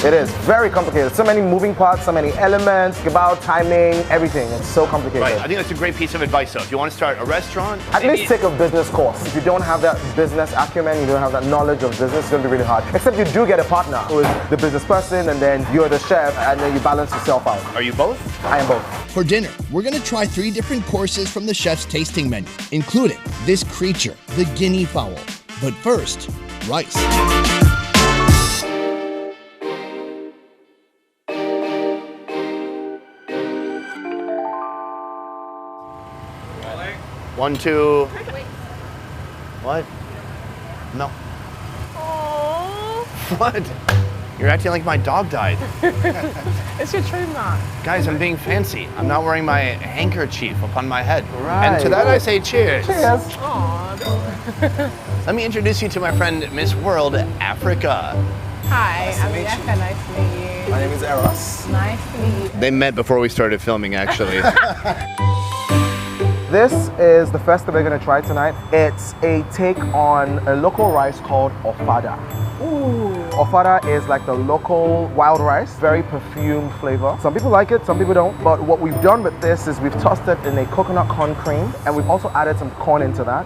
It is very complicated. So many moving parts, so many elements, about timing, everything. It's so complicated. Right. I think that's a great piece of advice, though. If you want to start a restaurant, at least take a business course. If you don't have that business acumen, you don't have that knowledge of business, it's going to be really hard. Except you do get a partner who is the business person, and then you're the chef, and then you balance yourself out. Are you both? I am both. For dinner, we're going to try 3 different courses from the chef's tasting menu, including this creature, the guinea fowl. But first, rice. One, two. What? No. Aww. What? You're acting like my dog died. It's your trademark. Guys, I'm being fancy. I'm not wearing my handkerchief upon my head. Right. And to that I say cheers. Cheers. Let me introduce you to my friend, Miss World Africa. Hi, I'm Yaka. Nice to meet you. My name is Eros. Nice to meet you. They met before we started filming, actually. This is the first that we're going to try tonight. It's a take on a local rice called Ofada. Ooh. Ofada is like the local wild rice, very perfumed flavor. Some people like it, some people don't. But what we've done with this is we've tossed it in a coconut corn cream, and we've also added some corn into that.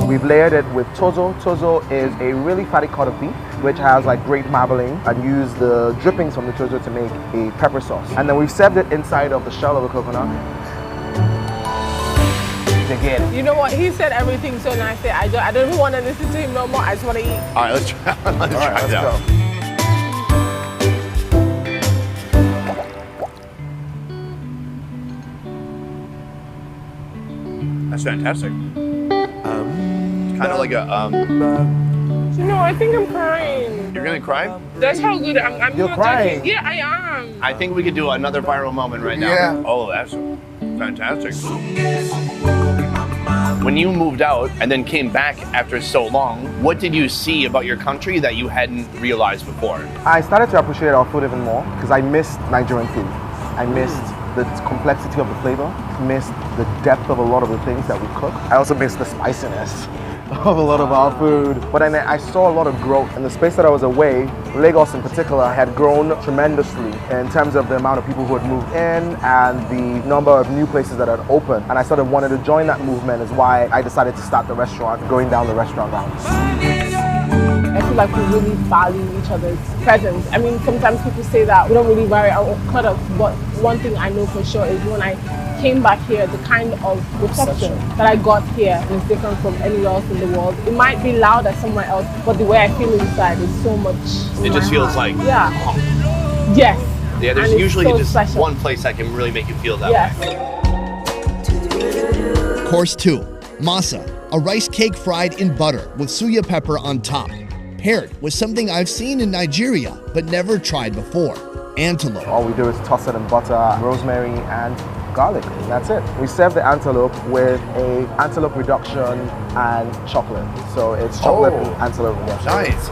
We've layered it with tozo. Tozo is a really fatty cut of beef, which has like great marbling, and use the drippings from the tozo to make a pepper sauce. And then we've served it inside of the shell of a coconut. Again. You know what? He said everything so nicely. I don't even want to listen to him no more. I just want to eat. All right, let's try. Let's go. That's fantastic. It's kind of like a. You know, I think I'm crying. You're gonna cry? That's how good I'm You're not crying? joking. Yeah, I am. I think we could do another viral moment right now. Yeah. Oh, that's fantastic. When you moved out and then came back after so long, what did you see about your country that you hadn't realized before? I started to appreciate our food even more because I missed Nigerian food. I missed the complexity of the flavor, missed the depth of a lot of the things that we cook. I also missed the spiciness of a lot of our food. But then I saw a lot of growth in the space that I was away. Lagos in particular had grown tremendously in terms of the amount of people who had moved in and the number of new places that had opened. And I sort of wanted to join that movement, is why I decided to start the restaurant, going down the restaurant route. I feel like we really value each other's presence. I mean, sometimes people say that we don't really value our own products, but one thing I know for sure is when I came back here, the kind of reception that I got here is different from anywhere else in the world. It might be louder somewhere else, but the way I feel inside is so much. It just feels like home. Yes. Yeah, there's And usually it's so just special. one place that can really make you feel that way. Course 2, masa, a rice cake fried in butter with suya pepper on top, paired with something I've seen in Nigeria but never tried before, antelope. All we do is toss it in butter, rosemary, and garlic. And that's it. We serve the antelope with a antelope reduction and chocolate. So it's chocolate and antelope reduction. Nice.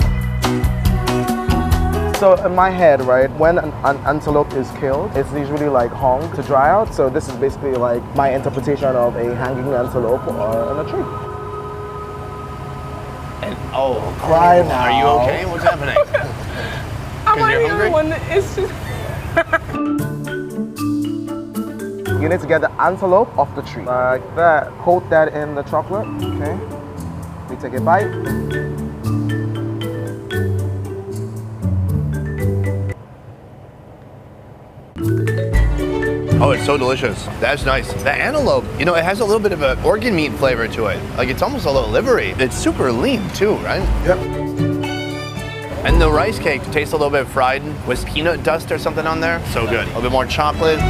So in my head, right, when an antelope is killed, it's usually like hung to dry out. So this is basically like my interpretation of a hanging antelope on a tree. And Cry now. Are you okay? What's happening? I'm you're the hungry? only one that is just. You need to get the antelope off the tree. Like that. Coat that in the chocolate, okay? We take a bite. Oh, it's so delicious. That's nice. The antelope, you know, it has a little bit of an organ meat flavor to it. Like it's almost a little livery. It's super lean too, right? Yep. And the rice cake tastes a little bit fried with peanut dust or something on there. So good. A little bit more chocolate.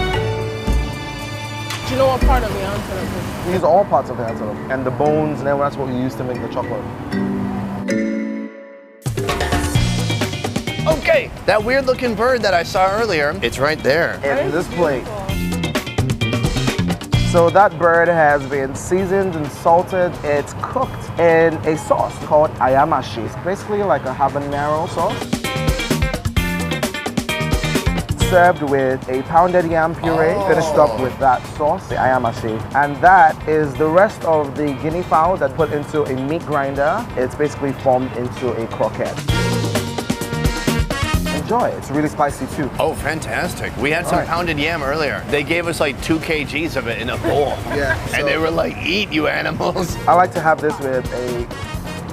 Do you know what part of the antelope is? We use all parts of the antelope. And the bones, and then that's what we use to make the chocolate. Okay, that weird looking bird that I saw earlier, it's right there. In this plate. So that bird has been seasoned and salted. It's cooked in a sauce called ayamashi. It's basically like a habanero sauce. Served with a pounded yam puree, finished up with that sauce, the ayamashi. And that is the rest of the guinea fowl that put into a meat grinder. It's basically formed into a croquette. Enjoy. It's really spicy too. Oh, fantastic. We had some pounded yam earlier. They gave us like 2 kgs of it in a bowl. Yeah. And they were like, eat, you animals. I like to have this with a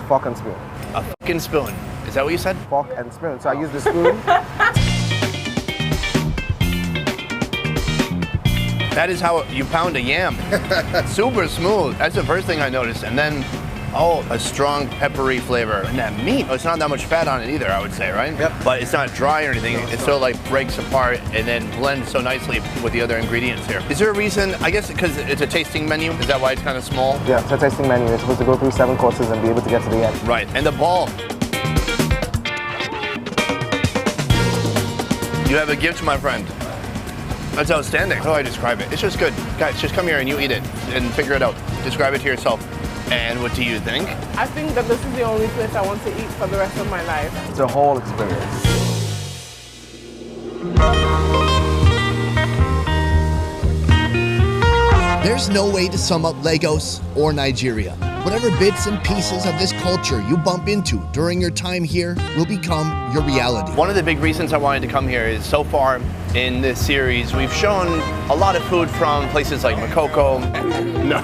fork and spoon. A fucking spoon. Is that what you said? Fork and spoon. So I use the spoon. That is how you pound a yam. Super smooth. That's the first thing I noticed. And then, a strong peppery flavor. And that meat, it's not that much fat on it either, I would say, right? Yep. But it's not dry or anything. It sort of like breaks apart and then blends so nicely with the other ingredients here. Is there a reason, I guess because it's a tasting menu, is that why it's kind of small? Yeah, it's a tasting menu. You're supposed to go through 7 courses and be able to get to the end. Right, and the ball. You have a gift to my friend. That's outstanding. How do I describe it? It's just good. Guys, just come here and you eat it and figure it out. Describe it to yourself. And what do you think? I think that this is the only place I want to eat for the rest of my life. It's a whole experience. There's no way to sum up Lagos or Nigeria. Whatever bits and pieces of this culture you bump into during your time here will become your reality. One of the big reasons I wanted to come here is so far in this series, we've shown a lot of food from places like Makoko. No.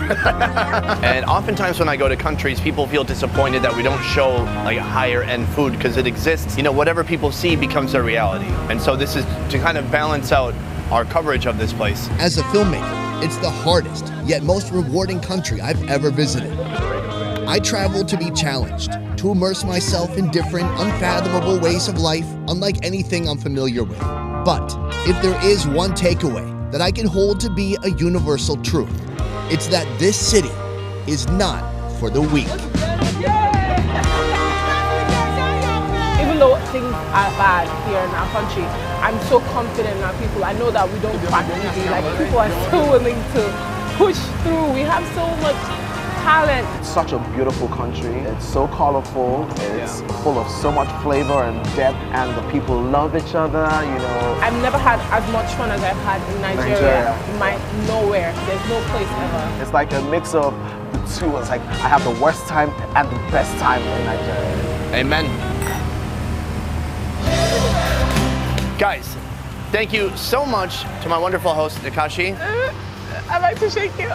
And oftentimes when I go to countries, people feel disappointed that we don't show like higher end food because it exists. You know, whatever people see becomes their reality. And so this is to kind of balance out our coverage of this place. As a filmmaker, it's the hardest, yet most rewarding country I've ever visited. I travel to be challenged, to immerse myself in different, unfathomable ways of life, unlike anything I'm familiar with. But if there is one takeaway that I can hold to be a universal truth, it's that this city is not for the weak. Even though things are bad here in our country, I'm so confident in our people. I know that we don't crack easy. Like, people are so willing to push through. We have so much talent. It's such a beautiful country. It's so colorful. It's full of so much flavor and depth, and the people love each other, you know. I've never had as much fun as I've had in Nigeria. Nowhere. There's no place ever. It's like a mix of the two. It's like I have the worst time and the best time in Nigeria. Amen. Guys, thank you so much to my wonderful host, Nakashi. I'd like to shake you.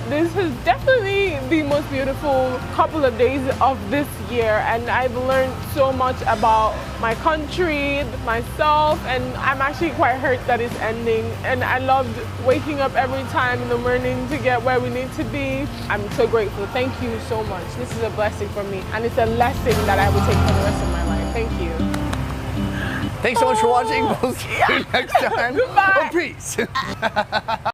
This is definitely the most beautiful couple of days of this year, and I've learned so much about my country, myself, and I'm actually quite hurt that it's ending. And I loved waking up every time in the morning to get where we need to be. I'm so grateful. Thank you so much. This is a blessing for me, and it's a lesson that I will take for the rest of my life. Thank you. Thanks so much for watching. We'll see you next time. Goodbye. Peace.